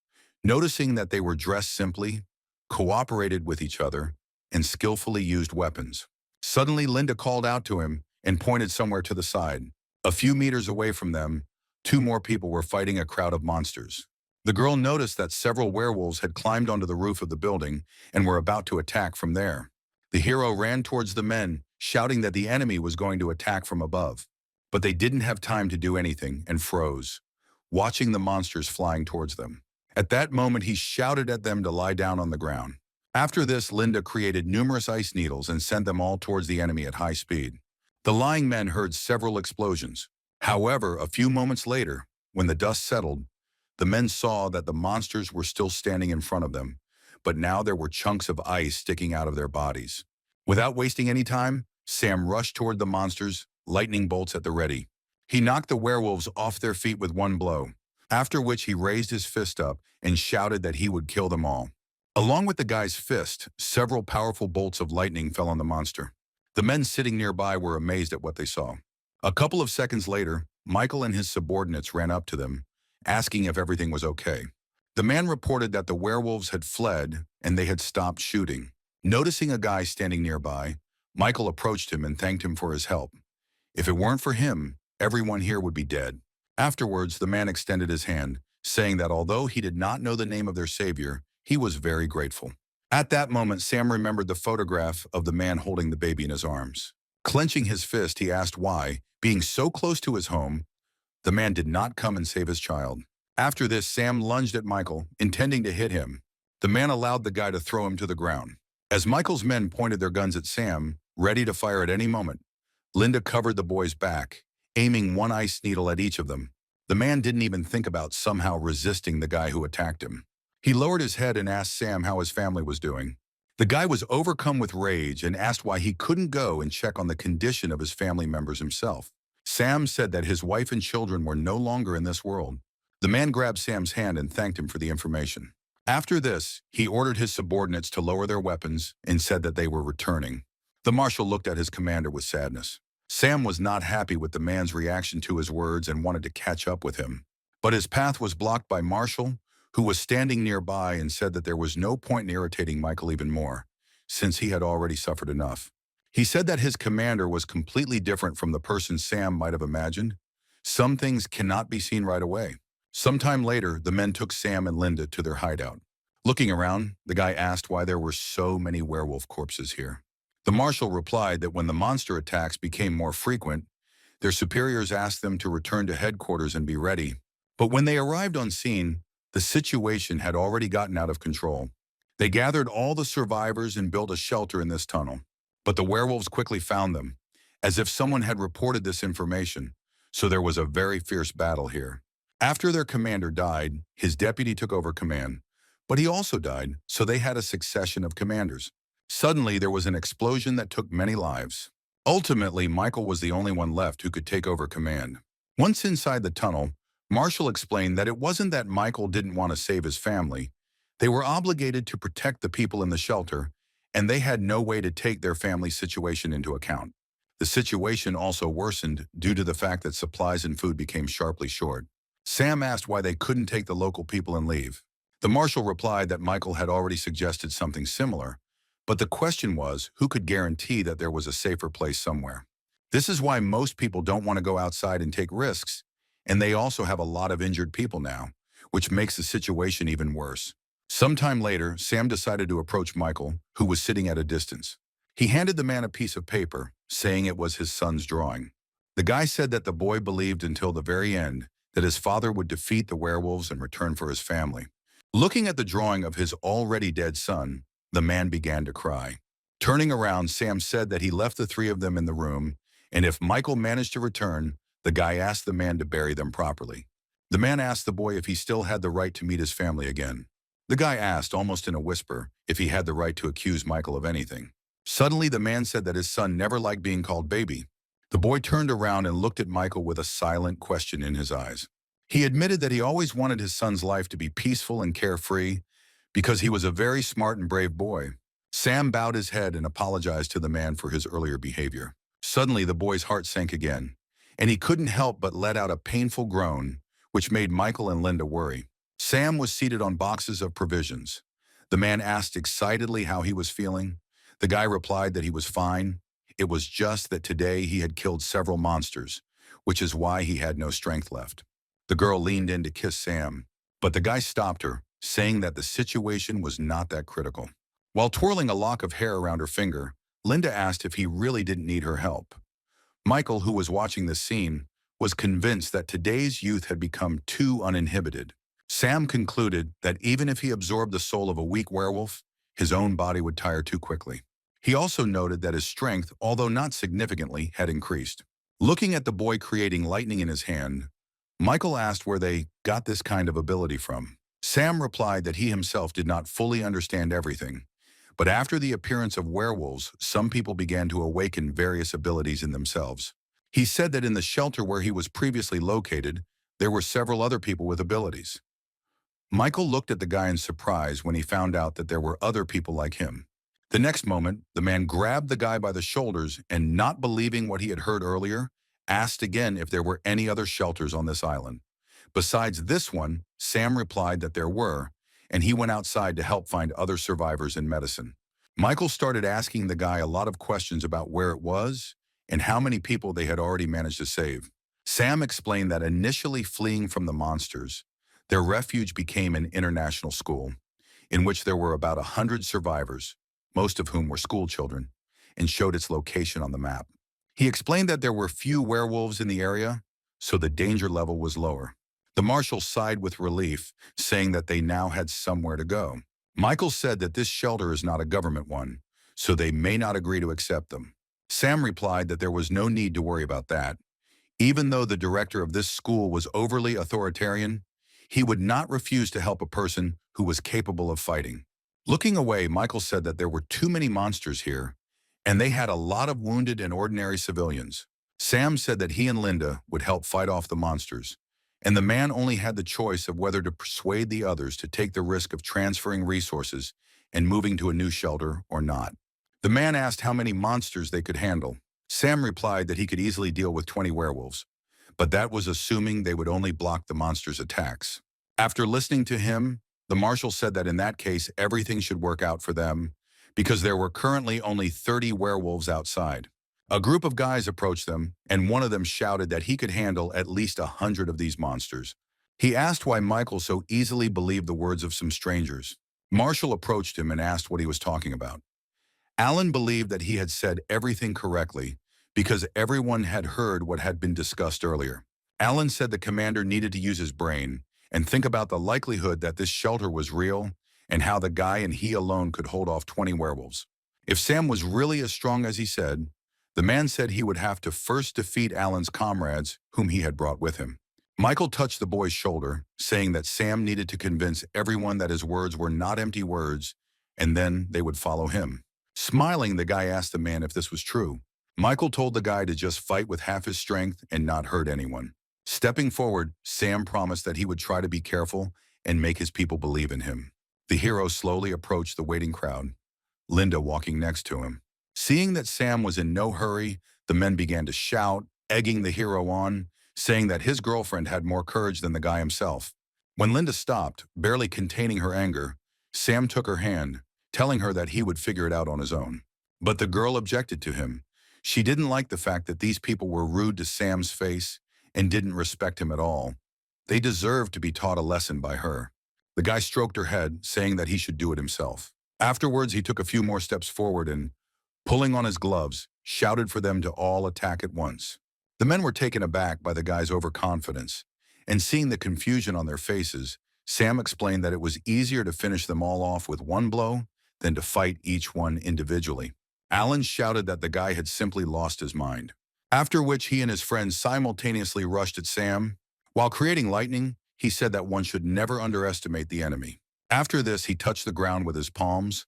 noticing that they were dressed simply, cooperated with each other, and skillfully used weapons. Suddenly, Linda called out to him and pointed somewhere to the side. A few meters away from them, two more people were fighting a crowd of monsters. The girl noticed that several werewolves had climbed onto the roof of the building and were about to attack from there. The hero ran towards the men, shouting that the enemy was going to attack from above. But they didn't have time to do anything and froze, watching the monsters flying towards them. At that moment, he shouted at them to lie down on the ground. After this, Linda created numerous ice needles and sent them all towards the enemy at high speed. The lying men heard several explosions. However, a few moments later, when the dust settled, the men saw that the monsters were still standing in front of them, but now there were chunks of ice sticking out of their bodies. Without wasting any time, Sam rushed toward the monsters, lightning bolts at the ready. He knocked the werewolves off their feet with one blow, after which he raised his fist up and shouted that he would kill them all. Along with the guy's fist, several powerful bolts of lightning fell on the monster. The men sitting nearby were amazed at what they saw. A couple of seconds later, Michael and his subordinates ran up to them, asking if everything was okay. The man reported that the werewolves had fled and they had stopped shooting. Noticing a guy standing nearby, Michael approached him and thanked him for his help. If it weren't for him, everyone here would be dead. Afterwards, the man extended his hand, saying that although he did not know the name of their savior, he was very grateful. At that moment, Sam remembered the photograph of the man holding the baby in his arms. Clenching his fist, he asked why, being so close to his home, the man did not come and save his child. After this, Sam lunged at Michael, intending to hit him. The man allowed the guy to throw him to the ground. As Michael's men pointed their guns at Sam, ready to fire at any moment, Linda covered the boy's back, aiming one ice needle at each of them. The man didn't even think about somehow resisting the guy who attacked him. He lowered his head and asked Sam how his family was doing. The guy was overcome with rage and asked why he couldn't go and check on the condition of his family members himself. Sam said that his wife and children were no longer in this world. The man grabbed Sam's hand and thanked him for the information. After this, he ordered his subordinates to lower their weapons and said that they were returning. The marshal looked at his commander with sadness. Sam was not happy with the man's reaction to his words and wanted to catch up with him. But his path was blocked by Marshall, who was standing nearby and said that there was no point in irritating Michael even more, since he had already suffered enough. He said that his commander was completely different from the person Sam might have imagined. Some things cannot be seen right away. Sometime later, the men took Sam and Linda to their hideout. Looking around, the guy asked why there were so many werewolf corpses here. The marshal replied that when the monster attacks became more frequent, their superiors asked them to return to headquarters and be ready. But when they arrived on scene, the situation had already gotten out of control. They gathered all the survivors and built a shelter in this tunnel. But the werewolves quickly found them, as if someone had reported this information, so there was a very fierce battle here. After their commander died, his deputy took over command, but he also died, so they had a succession of commanders. Suddenly, there was an explosion that took many lives. Ultimately, Michael was the only one left who could take over command. Once inside the tunnel, Marshall explained that it wasn't that Michael didn't want to save his family. They were obligated to protect the people in the shelter, and they had no way to take their family's situation into account. The situation also worsened due to the fact that supplies and food became sharply short. Sam asked why they couldn't take the local people and leave. The marshal replied that Michael had already suggested something similar, but the question was, who could guarantee that there was a safer place somewhere? This is why most people don't want to go outside and take risks, and they also have a lot of injured people now, which makes the situation even worse. Sometime later, Sam decided to approach Michael, who was sitting at a distance. He handed the man a piece of paper, saying it was his son's drawing. The guy said that the boy believed until the very end that his father would defeat the werewolves and return for his family. Looking at the drawing of his already dead son, the man began to cry. Turning around, Sam said that he left the three of them in the room, and if Michael managed to return, the guy asked the man to bury them properly. The man asked the boy if he still had the right to meet his family again. The guy asked, almost in a whisper, if he had the right to accuse Michael of anything. Suddenly, the man said that his son never liked being called baby. The boy turned around and looked at Michael with a silent question in his eyes. He admitted that he always wanted his son's life to be peaceful and carefree because he was a very smart and brave boy. Sam bowed his head and apologized to the man for his earlier behavior. Suddenly, the boy's heart sank again, and he couldn't help but let out a painful groan, which made Michael and Linda worry. Sam was seated on boxes of provisions. The man asked excitedly how he was feeling. The guy replied that he was fine. It was just that today he had killed several monsters, which is why he had no strength left. The girl leaned in to kiss Sam, but the guy stopped her, saying that the situation was not that critical. While twirling a lock of hair around her finger, Linda asked if he really didn't need her help. Michael, who was watching this scene, was convinced that today's youth had become too uninhibited. Sam concluded that even if he absorbed the soul of a weak werewolf, his own body would tire too quickly. He also noted that his strength, although not significantly, had increased. Looking at the boy creating lightning in his hand, Michael asked where they got this kind of ability from. Sam replied that he himself did not fully understand everything, but after the appearance of werewolves, some people began to awaken various abilities in themselves. He said that in the shelter where he was previously located, there were several other people with abilities. Michael looked at the guy in surprise when he found out that there were other people like him. The next moment, the man grabbed the guy by the shoulders and, not believing what he had heard earlier, asked again if there were any other shelters on this island. Besides this one, Sam replied that there were, and he went outside to help find other survivors and medicine. Michael started asking the guy a lot of questions about where it was and how many people they had already managed to save. Sam explained that initially fleeing from the monsters, Their refuge became an international school, in which there were about 100 survivors, most of whom were school children, and showed its location on the map. He explained that there were few werewolves in the area, so the danger level was lower. The marshal sighed with relief, saying that they now had somewhere to go. Michael said that this shelter is not a government one, so they may not agree to accept them. Sam replied that there was no need to worry about that. Even though the director of this school was overly authoritarian, he would not refuse to help a person who was capable of fighting. Looking away, Michael said that there were too many monsters here, and they had a lot of wounded and ordinary civilians. Sam said that he and Linda would help fight off the monsters, and the man only had the choice of whether to persuade the others to take the risk of transferring resources and moving to a new shelter or not. The man asked how many monsters they could handle. Sam replied that he could easily deal with 20 werewolves, but that was assuming they would only block the monsters' attacks. After listening to him, the marshal said that in that case everything should work out for them because there were currently only 30 werewolves outside. A group of guys approached them, and one of them shouted that he could handle at least 100 of these monsters. He asked why Michael so easily believed the words of some strangers. Marshall approached him and asked what he was talking about. Alan believed that he had said everything correctly because everyone had heard what had been discussed earlier. Alan said the commander needed to use his brain and think about the likelihood that this shelter was real and how the guy and he alone could hold off 20 werewolves. If Sam was really as strong as he said, the man said he would have to first defeat Alan's comrades whom he had brought with him. Michael touched the boy's shoulder, saying that Sam needed to convince everyone that his words were not empty words, and then they would follow him. Smiling, the guy asked the man if this was true. Michael told the guy to just fight with half his strength and not hurt anyone. Stepping forward, Sam promised that he would try to be careful and make his people believe in him. The hero slowly approached the waiting crowd, Linda walking next to him. Seeing that Sam was in no hurry, the men began to shout, egging the hero on, saying that his girlfriend had more courage than the guy himself. When Linda stopped, barely containing her anger, Sam took her hand, telling her that he would figure it out on his own. But the girl objected to him. She didn't like the fact that these people were rude to Sam's face and didn't respect him at all. They deserved to be taught a lesson by her. The guy stroked her head, saying that he should do it himself. Afterwards, he took a few more steps forward and, pulling on his gloves, shouted for them to all attack at once. The men were taken aback by the guy's overconfidence, and seeing the confusion on their faces, Sam explained that it was easier to finish them all off with one blow than to fight each one individually. Alan shouted that the guy had simply lost his mind, after which he and his friends simultaneously rushed at Sam. While creating lightning, he said that one should never underestimate the enemy. After this, he touched the ground with his palms,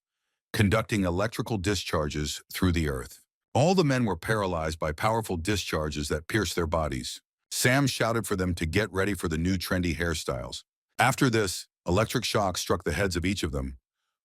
conducting electrical discharges through the earth. All the men were paralyzed by powerful discharges that pierced their bodies. Sam shouted for them to get ready for the new trendy hairstyles. After this, electric shocks struck the heads of each of them,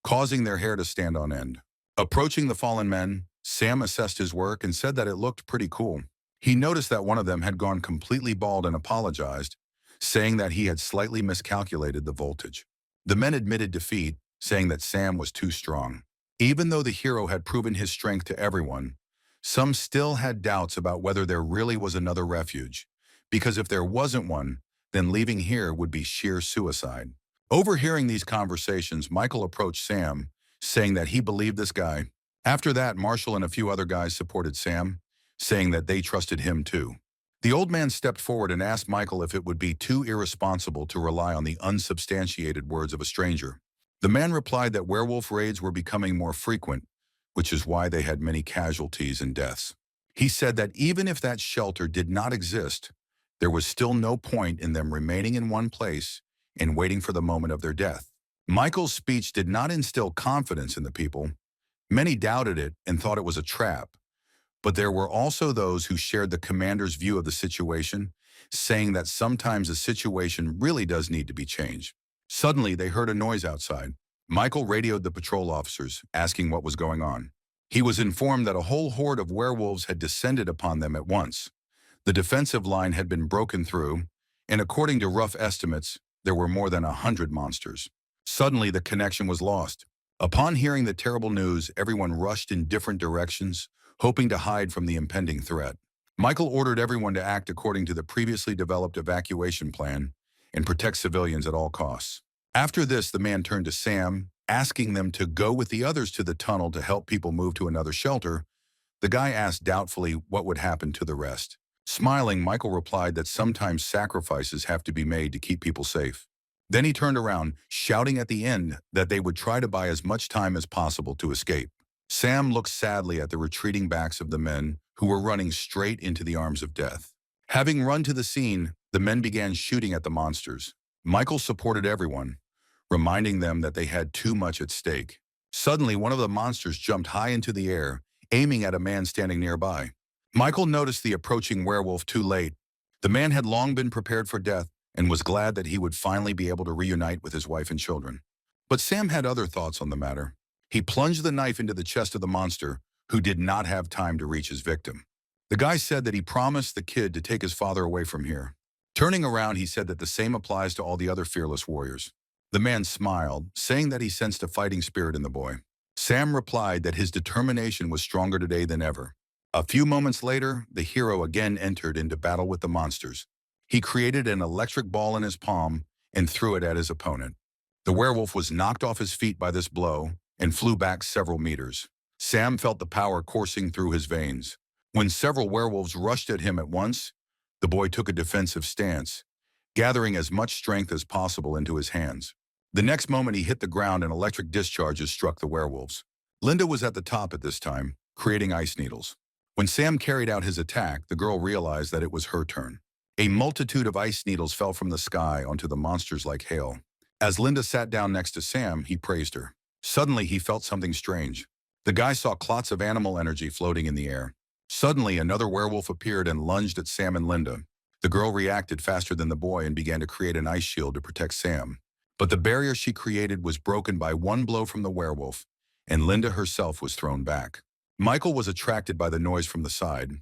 causing their hair to stand on end. Approaching the fallen men, Sam assessed his work and said that it looked pretty cool. He noticed that one of them had gone completely bald and apologized, saying that he had slightly miscalculated the voltage. The men admitted defeat, saying that Sam was too strong. Even though the hero had proven his strength to everyone, some still had doubts about whether there really was another refuge, because if there wasn't one, then leaving here would be sheer suicide. Overhearing these conversations, Michael approached Sam, saying that he believed this guy. After that, Marshall and a few other guys supported Sam, saying that they trusted him too. The old man stepped forward and asked Michael if it would be too irresponsible to rely on the unsubstantiated words of a stranger. The man replied that werewolf raids were becoming more frequent, which is why they had many casualties and deaths. He said that even if that shelter did not exist, there was still no point in them remaining in one place and waiting for the moment of their death. Michael's speech did not instill confidence in the people. Many doubted it and thought it was a trap. But there were also those who shared the commander's view of the situation, saying that sometimes a situation really does need to be changed. Suddenly, they heard a noise outside. Michael radioed the patrol officers, asking what was going on. He was informed that a whole horde of werewolves had descended upon them at once. The defensive line had been broken through, and according to rough estimates, there were more than 100 monsters. Suddenly, the connection was lost. Upon hearing the terrible news, everyone rushed in different directions, hoping to hide from the impending threat. Michael ordered everyone to act according to the previously developed evacuation plan and protect civilians at all costs. After this, the man turned to Sam, asking them to go with the others to the tunnel to help people move to another shelter. The guy asked doubtfully what would happen to the rest. Smiling, Michael replied that sometimes sacrifices have to be made to keep people safe. Then he turned around, shouting at the end that they would try to buy as much time as possible to escape. Sam looked sadly at the retreating backs of the men who were running straight into the arms of death. Having run to the scene, the men began shooting at the monsters. Michael supported everyone, reminding them that they had too much at stake. Suddenly, one of the monsters jumped high into the air, aiming at a man standing nearby. Michael noticed the approaching werewolf too late. The man had long been prepared for death and was glad that he would finally be able to reunite with his wife and children. But Sam had other thoughts on the matter. He plunged the knife into the chest of the monster, who did not have time to reach his victim. The guy said that he promised the kid to take his father away from here. Turning around, he said that the same applies to all the other fearless warriors. The man smiled, saying that he sensed a fighting spirit in the boy. Sam replied that his determination was stronger today than ever. A few moments later, the hero again entered into battle with the monsters. He created an electric ball in his palm and threw it at his opponent. The werewolf was knocked off his feet by this blow and flew back several meters. Sam felt the power coursing through his veins. When several werewolves rushed at him at once, the boy took a defensive stance, gathering as much strength as possible into his hands. The next moment he hit the ground and electric discharges struck the werewolves. Linda was at the top at this time, creating ice needles. When Sam carried out his attack, the girl realized that it was her turn. A multitude of ice needles fell from the sky onto the monsters like hail. As Linda sat down next to Sam, he praised her. Suddenly, he felt something strange. The guy saw clots of animal energy floating in the air. Suddenly, another werewolf appeared and lunged at Sam and Linda. The girl reacted faster than the boy and began to create an ice shield to protect Sam. But the barrier she created was broken by one blow from the werewolf, and Linda herself was thrown back. Michael was attracted by the noise from the side,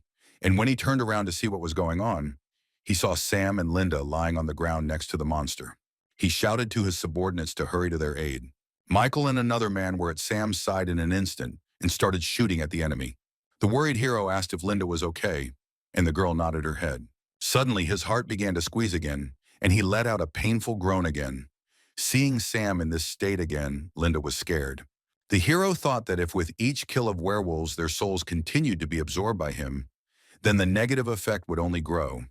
and when he turned around to see what was going on, he saw Sam and Linda lying on the ground next to the monster. He shouted to his subordinates to hurry to their aid. Michael and another man were at Sam's side in an instant and started shooting at the enemy. The worried hero asked if Linda was okay, and the girl nodded her head. Suddenly, his heart began to squeeze again, and he let out a painful groan again. Seeing Sam in this state again, Linda was scared. The hero thought that if with each kill of werewolves their souls continued to be absorbed by him, then the negative effect would only grow.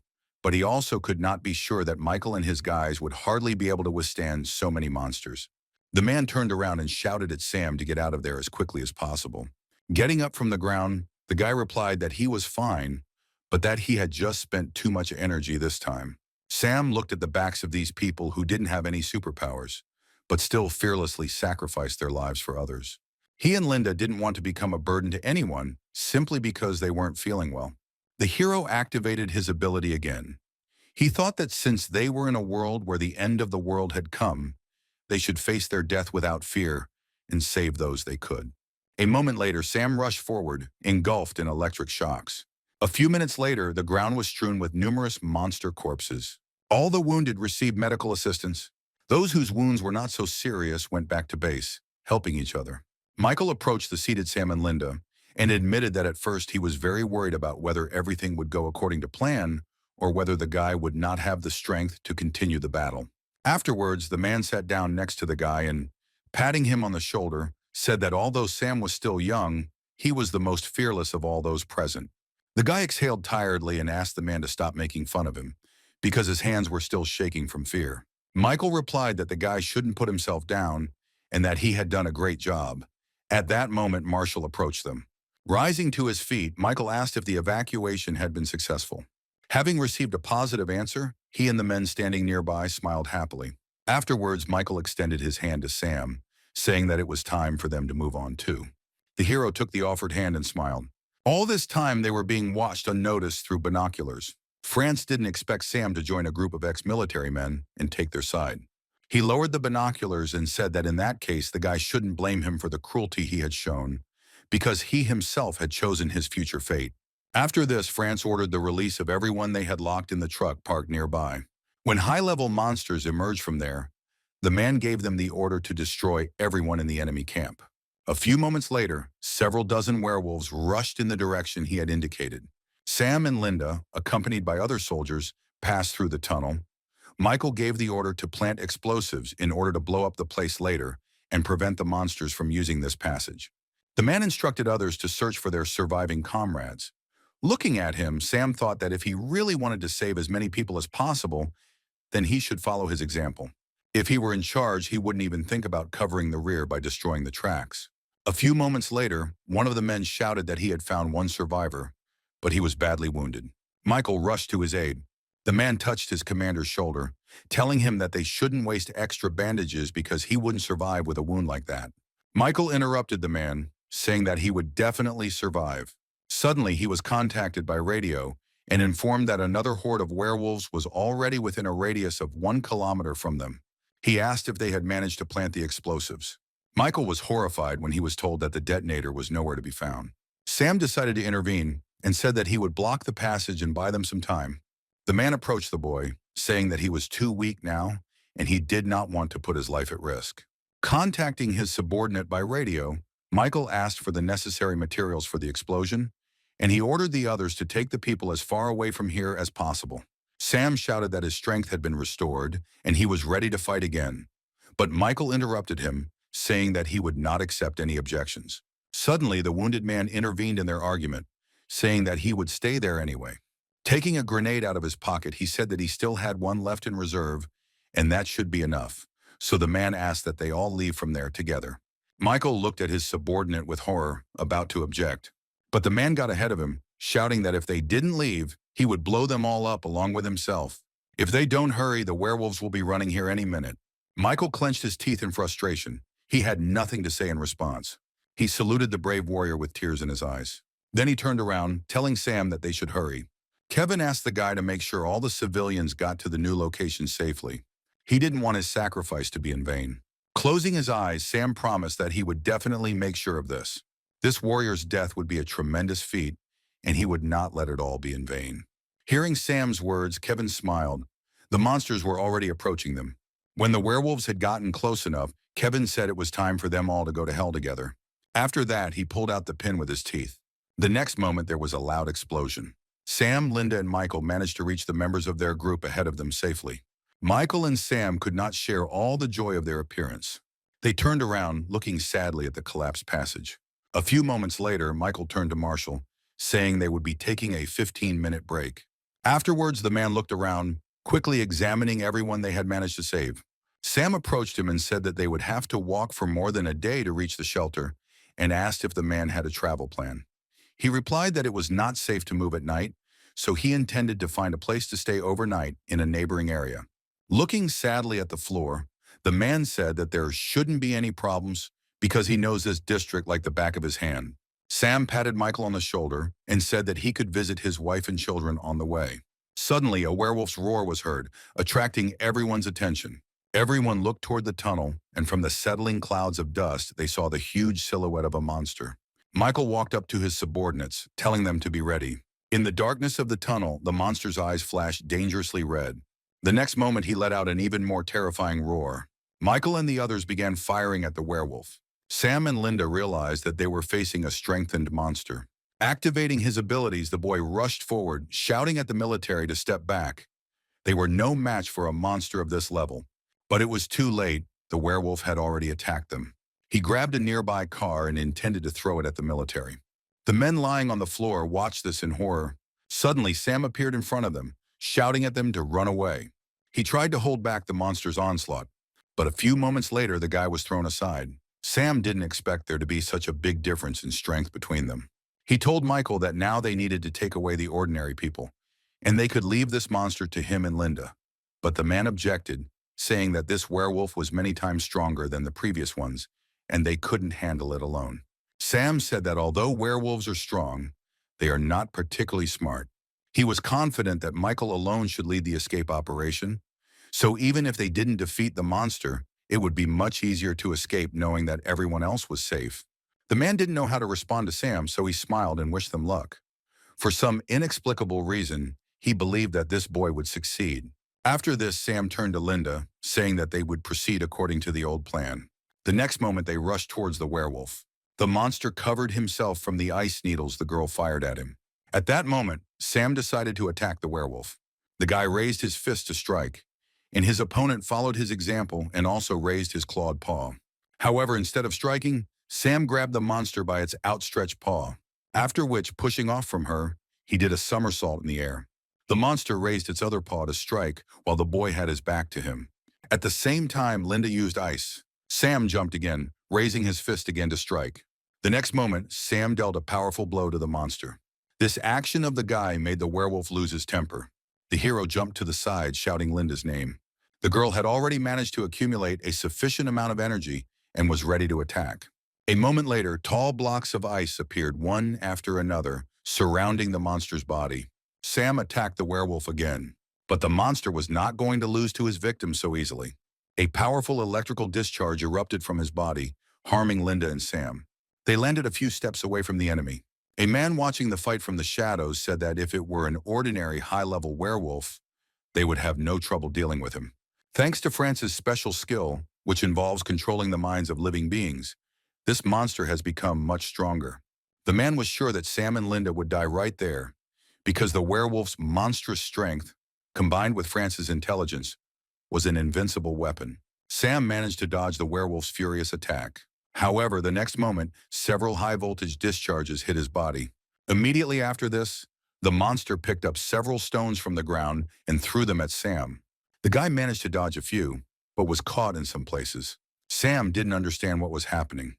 But he also could not be sure that Michael and his guys would hardly be able to withstand so many monsters. The man turned around and shouted at Sam to get out of there as quickly as possible. Getting up from the ground, the guy replied that he was fine, but that he had just spent too much energy this time. Sam looked at the backs of these people who didn't have any superpowers, but still fearlessly sacrificed their lives for others. He and Linda didn't want to become a burden to anyone simply because they weren't feeling well. The hero activated his ability again. He thought that since they were in a world where the end of the world had come, they should face their death without fear and save those they could. A moment later, Sam rushed forward, engulfed in electric shocks. A few minutes later, the ground was strewn with numerous monster corpses. All the wounded received medical assistance. Those whose wounds were not so serious went back to base, helping each other. Michael approached the seated Sam and Linda and admitted that at first he was very worried about whether everything would go according to plan or whether the guy would not have the strength to continue the battle. Afterwards, the man sat down next to the guy and, patting him on the shoulder, said that although Sam was still young, he was the most fearless of all those present. The guy exhaled tiredly and asked the man to stop making fun of him, because his hands were still shaking from fear. Michael replied that the guy shouldn't put himself down and that he had done a great job. At that moment, Marshall approached them. Rising to his feet, Michael asked if the evacuation had been successful. Having received a positive answer, he and the men standing nearby smiled happily. Afterwards, Michael extended his hand to Sam, saying that it was time for them to move on too. The hero took the offered hand and smiled. All this time, they were being watched unnoticed through binoculars. France didn't expect Sam to join a group of ex-military men and take their side. He lowered the binoculars and said that in that case, the guy shouldn't blame him for the cruelty he had shown, because he himself had chosen his future fate. After this, France ordered the release of everyone they had locked in the truck parked nearby. When high-level monsters emerged from there, the man gave them the order to destroy everyone in the enemy camp. A few moments later, several dozen werewolves rushed in the direction he had indicated. Sam and Linda, accompanied by other soldiers, passed through the tunnel. Michael gave the order to plant explosives in order to blow up the place later and prevent the monsters from using this passage. The man instructed others to search for their surviving comrades. Looking at him, Sam thought that if he really wanted to save as many people as possible, then he should follow his example. If he were in charge, he wouldn't even think about covering the rear by destroying the tracks. A few moments later, one of the men shouted that he had found one survivor, but he was badly wounded. Michael rushed to his aid. The man touched his commander's shoulder, telling him that they shouldn't waste extra bandages because he wouldn't survive with a wound like that. Michael interrupted the man, saying that he would definitely survive. Suddenly, he was contacted by radio and informed that another horde of werewolves was already within a radius of 1 kilometer from them. He asked if they had managed to plant the explosives. Michael was horrified when he was told that the detonator was nowhere to be found. Sam decided to intervene and said that he would block the passage and buy them some time. The man approached the boy, saying that he was too weak now and he did not want to put his life at risk. Contacting his subordinate by radio, Michael asked for the necessary materials for the explosion, and he ordered the others to take the people as far away from here as possible. Sam shouted that his strength had been restored and he was ready to fight again, but Michael interrupted him, saying that he would not accept any objections. Suddenly, the wounded man intervened in their argument, saying that he would stay there anyway. Taking a grenade out of his pocket, he said that he still had one left in reserve, and that should be enough. So the man asked that they all leave from there together. Michael looked at his subordinate with horror, about to object. But the man got ahead of him, shouting that if they didn't leave, he would blow them all up along with himself. If they don't hurry, the werewolves will be running here any minute. Michael clenched his teeth in frustration. He had nothing to say in response. He saluted the brave warrior with tears in his eyes. Then he turned around, telling Sam that they should hurry. Kevin asked the guy to make sure all the civilians got to the new location safely. He didn't want his sacrifice to be in vain. Closing his eyes, Sam promised that he would definitely make sure of this. This warrior's death would be a tremendous feat, and he would not let it all be in vain. Hearing Sam's words, Kevin smiled. The monsters were already approaching them. When the werewolves had gotten close enough, Kevin said it was time for them all to go to hell together. After that, he pulled out the pin with his teeth. The next moment, there was a loud explosion. Sam, Linda, and Michael managed to reach the members of their group ahead of them safely. Michael and Sam could not share all the joy of their appearance. They turned around, looking sadly at the collapsed passage. A few moments later, Michael turned to Marshall, saying they would be taking a 15-minute break. Afterwards, the man looked around, quickly examining everyone they had managed to save. Sam approached him and said that they would have to walk for more than a day to reach the shelter, and asked if the man had a travel plan. He replied that it was not safe to move at night, so he intended to find a place to stay overnight in a neighboring area. Looking sadly at the floor, the man said that there shouldn't be any problems because he knows this district like the back of his hand. Sam patted Michael on the shoulder and said that he could visit his wife and children on the way. Suddenly, a werewolf's roar was heard, attracting everyone's attention. Everyone looked toward the tunnel, and from the settling clouds of dust, they saw the huge silhouette of a monster. Michael walked up to his subordinates, telling them to be ready. In the darkness of the tunnel, the monster's eyes flashed dangerously red. The next moment, he let out an even more terrifying roar. Michael and the others began firing at the werewolf. Sam and Linda realized that they were facing a strengthened monster. Activating his abilities, the boy rushed forward, shouting at the military to step back. They were no match for a monster of this level. But it was too late. The werewolf had already attacked them. He grabbed a nearby car and intended to throw it at the military. The men lying on the floor watched this in horror. Suddenly, Sam appeared in front of them, shouting at them to run away. He tried to hold back the monster's onslaught, but a few moments later, the guy was thrown aside. Sam didn't expect there to be such a big difference in strength between them. He told Michael that now they needed to take away the ordinary people, and they could leave this monster to him and Linda. But the man objected, saying that this werewolf was many times stronger than the previous ones, and they couldn't handle it alone. Sam said that although werewolves are strong, they are not particularly smart. He was confident that Michael alone should lead the escape operation, so even if they didn't defeat the monster, it would be much easier to escape knowing that everyone else was safe. The man didn't know how to respond to Sam, so he smiled and wished them luck. For some inexplicable reason, he believed that this boy would succeed. After this, Sam turned to Linda, saying that they would proceed according to the old plan. The next moment, they rushed towards the werewolf. The monster covered himself from the ice needles the girl fired at him. At that moment, Sam decided to attack the werewolf. The guy raised his fist to strike, and his opponent followed his example and also raised his clawed paw. However, instead of striking, Sam grabbed the monster by its outstretched paw, after which, pushing off from her, he did a somersault in the air. The monster raised its other paw to strike while the boy had his back to him. At the same time, Linda used ice. Sam jumped again, raising his fist again to strike. The next moment, Sam dealt a powerful blow to the monster. This action of the guy made the werewolf lose his temper. The hero jumped to the side, shouting Linda's name. The girl had already managed to accumulate a sufficient amount of energy and was ready to attack. A moment later, tall blocks of ice appeared one after another, surrounding the monster's body. Sam attacked the werewolf again, but the monster was not going to lose to his victim so easily. A powerful electrical discharge erupted from his body, harming Linda and Sam. They landed a few steps away from the enemy. A man watching the fight from the shadows said that if it were an ordinary high-level werewolf, they would have no trouble dealing with him. Thanks to France's special skill, which involves controlling the minds of living beings, this monster has become much stronger. The man was sure that Sam and Linda would die right there, because the werewolf's monstrous strength, combined with France's intelligence, was an invincible weapon. Sam managed to dodge the werewolf's furious attack. However, the next moment, several high-voltage discharges hit his body. Immediately after this, the monster picked up several stones from the ground and threw them at Sam. The guy managed to dodge a few, but was caught in some places. Sam didn't understand what was happening.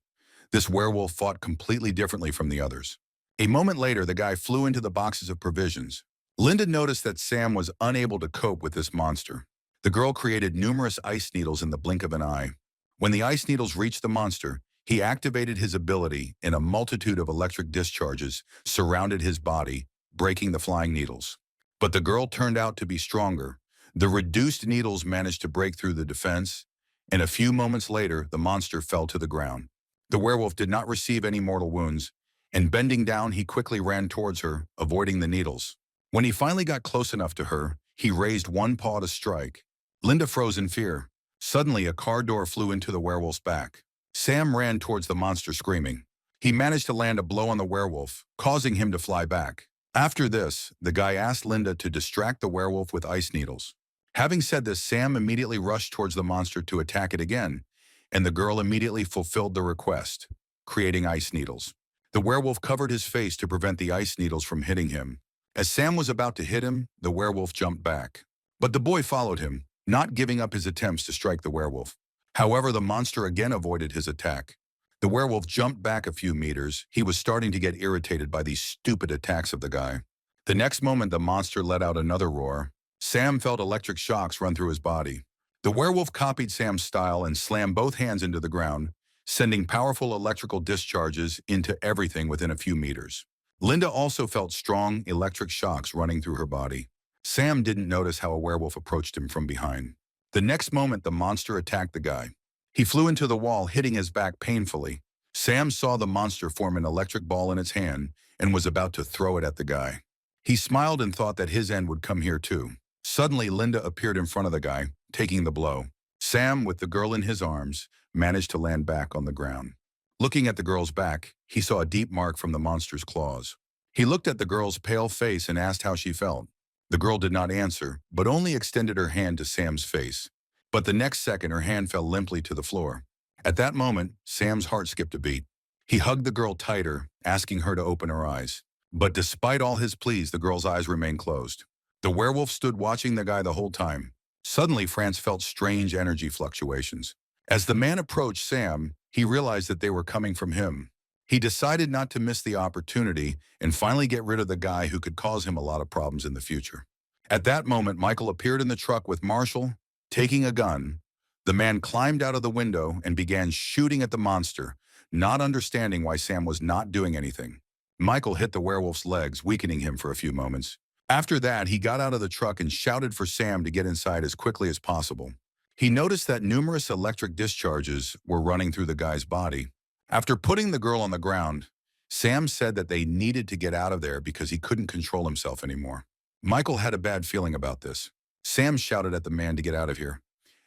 This werewolf fought completely differently from the others. A moment later, the guy flew into the boxes of provisions. Linda noticed that Sam was unable to cope with this monster. The girl created numerous ice needles in the blink of an eye. When the ice needles reached the monster, he activated his ability and a multitude of electric discharges surrounded his body, breaking the flying needles. But the girl turned out to be stronger. The reduced needles managed to break through the defense, and a few moments later, the monster fell to the ground. The werewolf did not receive any mortal wounds, and bending down, he quickly ran towards her, avoiding the needles. When he finally got close enough to her, he raised one paw to strike. Linda froze in fear. Suddenly, a car door flew into the werewolf's back. Sam ran towards the monster screaming. He managed to land a blow on the werewolf, causing him to fly back. After this, the guy asked Linda to distract the werewolf with ice needles. Having said this, Sam immediately rushed towards the monster to attack it again, and the girl immediately fulfilled the request, creating ice needles. The werewolf covered his face to prevent the ice needles from hitting him. As Sam was about to hit him, the werewolf jumped back. But the boy followed him, not giving up his attempts to strike the werewolf. However, the monster again avoided his attack. The werewolf jumped back a few meters. He was starting to get irritated by these stupid attacks of the guy. The next moment, the monster let out another roar. Sam felt electric shocks run through his body. The werewolf copied Sam's style and slammed both hands into the ground, sending powerful electrical discharges into everything within a few meters. Linda also felt strong electric shocks running through her body. Sam didn't notice how a werewolf approached him from behind. The next moment, the monster attacked the guy. He flew into the wall, hitting his back painfully. Sam saw the monster form an electric ball in its hand and was about to throw it at the guy. He smiled and thought that his end would come here too. Suddenly, Linda appeared in front of the guy, taking the blow. Sam, with the girl in his arms, managed to land back on the ground. Looking at the girl's back, he saw a deep mark from the monster's claws. He looked at the girl's pale face and asked how she felt. The girl did not answer, but only extended her hand to Sam's face. But the next second, her hand fell limply to the floor. At that moment, Sam's heart skipped a beat. He hugged the girl tighter, asking her to open her eyes. But despite all his pleas, the girl's eyes remained closed. The werewolf stood watching the guy the whole time. Suddenly, France felt strange energy fluctuations. As the man approached Sam, he realized that they were coming from him. He decided not to miss the opportunity and finally get rid of the guy who could cause him a lot of problems in the future. At that moment, Michael appeared in the truck with Marshall, taking a gun. The man climbed out of the window and began shooting at the monster, not understanding why Sam was not doing anything. Michael hit the werewolf's legs, weakening him for a few moments. After that, he got out of the truck and shouted for Sam to get inside as quickly as possible. He noticed that numerous electric discharges were running through the guy's body. After putting the girl on the ground, Sam said that they needed to get out of there because he couldn't control himself anymore. Michael had a bad feeling about this. Sam shouted at the man to get out of here,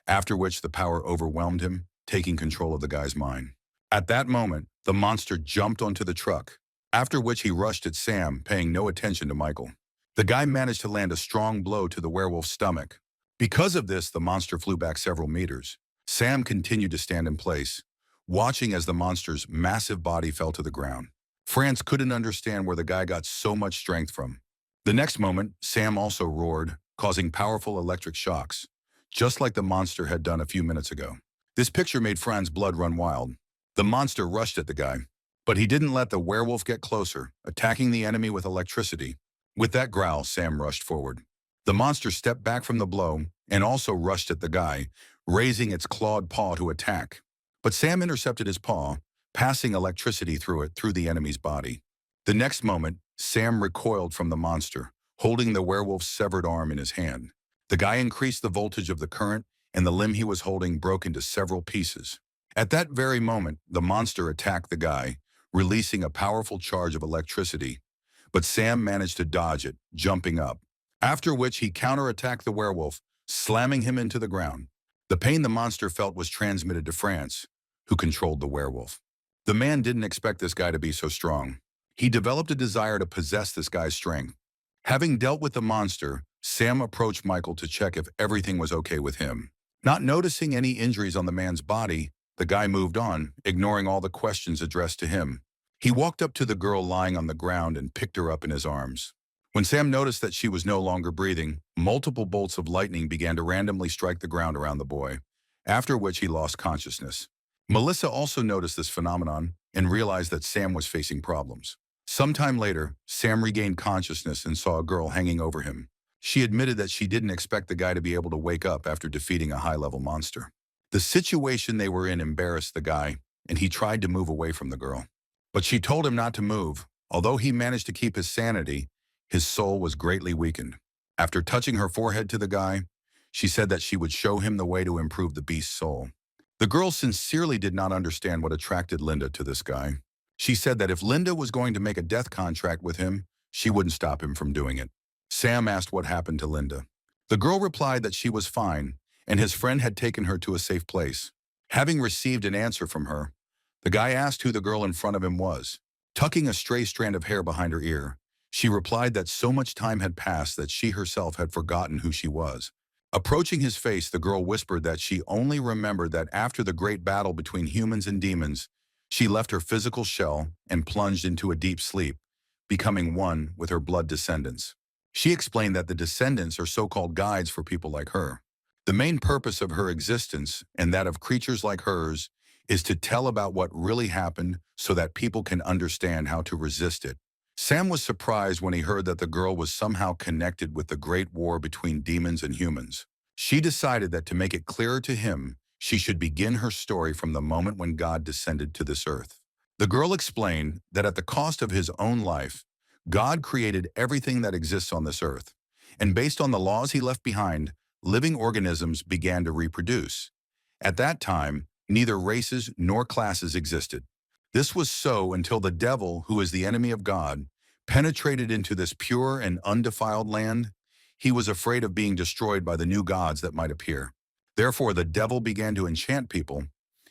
after which the power overwhelmed him, taking control of the guy's mind. At that moment, the monster jumped onto the truck, after which he rushed at Sam, paying no attention to Michael. The guy managed to land a strong blow to the werewolf's stomach. Because of this, the monster flew back several meters. Sam continued to stand in place, watching as the monster's massive body fell to the ground. France couldn't understand where the guy got so much strength from. The next moment, Sam also roared, causing powerful electric shocks, just like the monster had done a few minutes ago. This picture made Fran's blood run wild. The monster rushed at the guy, but he didn't let the werewolf get closer, attacking the enemy with electricity. With that growl, Sam rushed forward. The monster stepped back from the blow and also rushed at the guy, raising its clawed paw to attack. But Sam intercepted his paw, passing electricity through the enemy's body. The next moment, Sam recoiled from the monster, holding the werewolf's severed arm in his hand. The guy increased the voltage of the current, and the limb he was holding broke into several pieces. At that very moment, the monster attacked the guy, releasing a powerful charge of electricity. But Sam managed to dodge it, jumping up. After which he counterattacked the werewolf, slamming him into the ground. The pain the monster felt was transmitted to France, who controlled the werewolf. The man didn't expect this guy to be so strong. He developed a desire to possess this guy's strength. Having dealt with the monster, Sam approached Michael to check if everything was okay with him. Not noticing any injuries on the man's body, the guy moved on, ignoring all the questions addressed to him. He walked up to the girl lying on the ground and picked her up in his arms. When Sam noticed that she was no longer breathing, multiple bolts of lightning began to randomly strike the ground around the boy, after which he lost consciousness. Melissa also noticed this phenomenon and realized that Sam was facing problems. Sometime later, Sam regained consciousness and saw a girl hanging over him. She admitted that she didn't expect the guy to be able to wake up after defeating a high-level monster. The situation they were in embarrassed the guy, and he tried to move away from the girl. But she told him not to move. Although he managed to keep his sanity, his soul was greatly weakened. After touching her forehead to the guy, she said that she would show him the way to improve the beast's soul. The girl sincerely did not understand what attracted Linda to this guy. She said that if Linda was going to make a death contract with him, she wouldn't stop him from doing it. Sam asked what happened to Linda. The girl replied that she was fine, and his friend had taken her to a safe place. Having received an answer from her, the guy asked who the girl in front of him was. Tucking a stray strand of hair behind her ear, she replied that so much time had passed that she herself had forgotten who she was. Approaching his face, the girl whispered that she only remembered that after the great battle between humans and demons, she left her physical shell and plunged into a deep sleep, becoming one with her blood descendants. She explained that the descendants are so-called guides for people like her. The main purpose of her existence, and that of creatures like hers, is to tell about what really happened so that people can understand how to resist it. Sam was surprised when he heard that the girl was somehow connected with the great war between demons and humans. She decided that to make it clearer to him, she should begin her story from the moment when God descended to this earth. The girl explained that at the cost of his own life, God created everything that exists on this earth, and based on the laws he left behind, living organisms began to reproduce. At that time, neither races nor classes existed. This was so until the devil, who is the enemy of God, penetrated into this pure and undefiled land. He was afraid of being destroyed by the new gods that might appear. Therefore, the devil began to enchant people.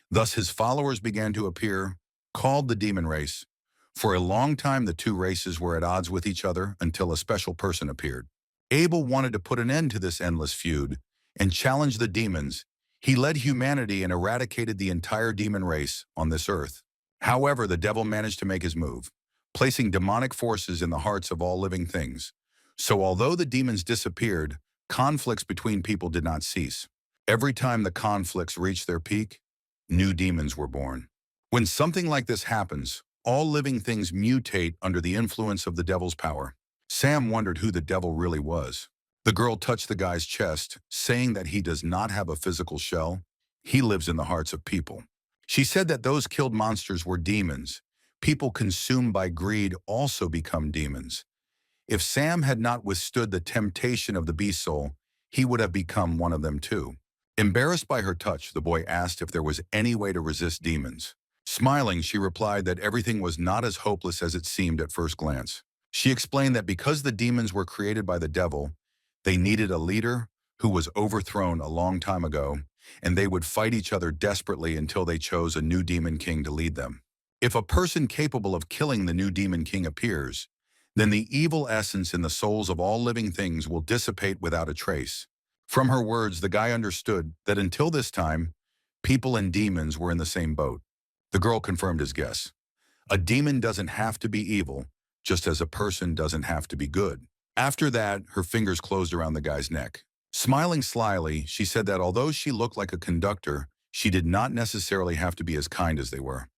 Thus, his followers began to appear, called the demon race. For a long time, the two races were at odds with each other until a special person appeared. Abel wanted to put an end to this endless feud and challenge the demons. He led humanity and eradicated the entire demon race on this earth. However, the devil managed to make his move, placing demonic forces in the hearts of all living things. So although the demons disappeared, conflicts between people did not cease. Every time the conflicts reached their peak, new demons were born. When something like this happens, all living things mutate under the influence of the devil's power. Sam wondered who the devil really was. The girl touched the guy's chest, saying that he does not have a physical shell. He lives in the hearts of people. She said that those killed monsters were demons. People consumed by greed also become demons. If Sam had not withstood the temptation of the beast soul, he would have become one of them too. Embarrassed by her touch, the boy asked if there was any way to resist demons. Smiling, she replied that everything was not as hopeless as it seemed at first glance. She explained that because the demons were created by the devil, they needed a leader who was overthrown a long time ago, and they would fight each other desperately until they chose a new demon king to lead them. If a person capable of killing the new demon king appears, then the evil essence in the souls of all living things will dissipate without a trace. From her words, the guy understood that until this time, people and demons were in the same boat. The girl confirmed his guess. A demon doesn't have to be evil, just as a person doesn't have to be good. After that, her fingers closed around the guy's neck. Smiling slyly, she said that although she looked like a conductor, she did not necessarily have to be as kind as they were.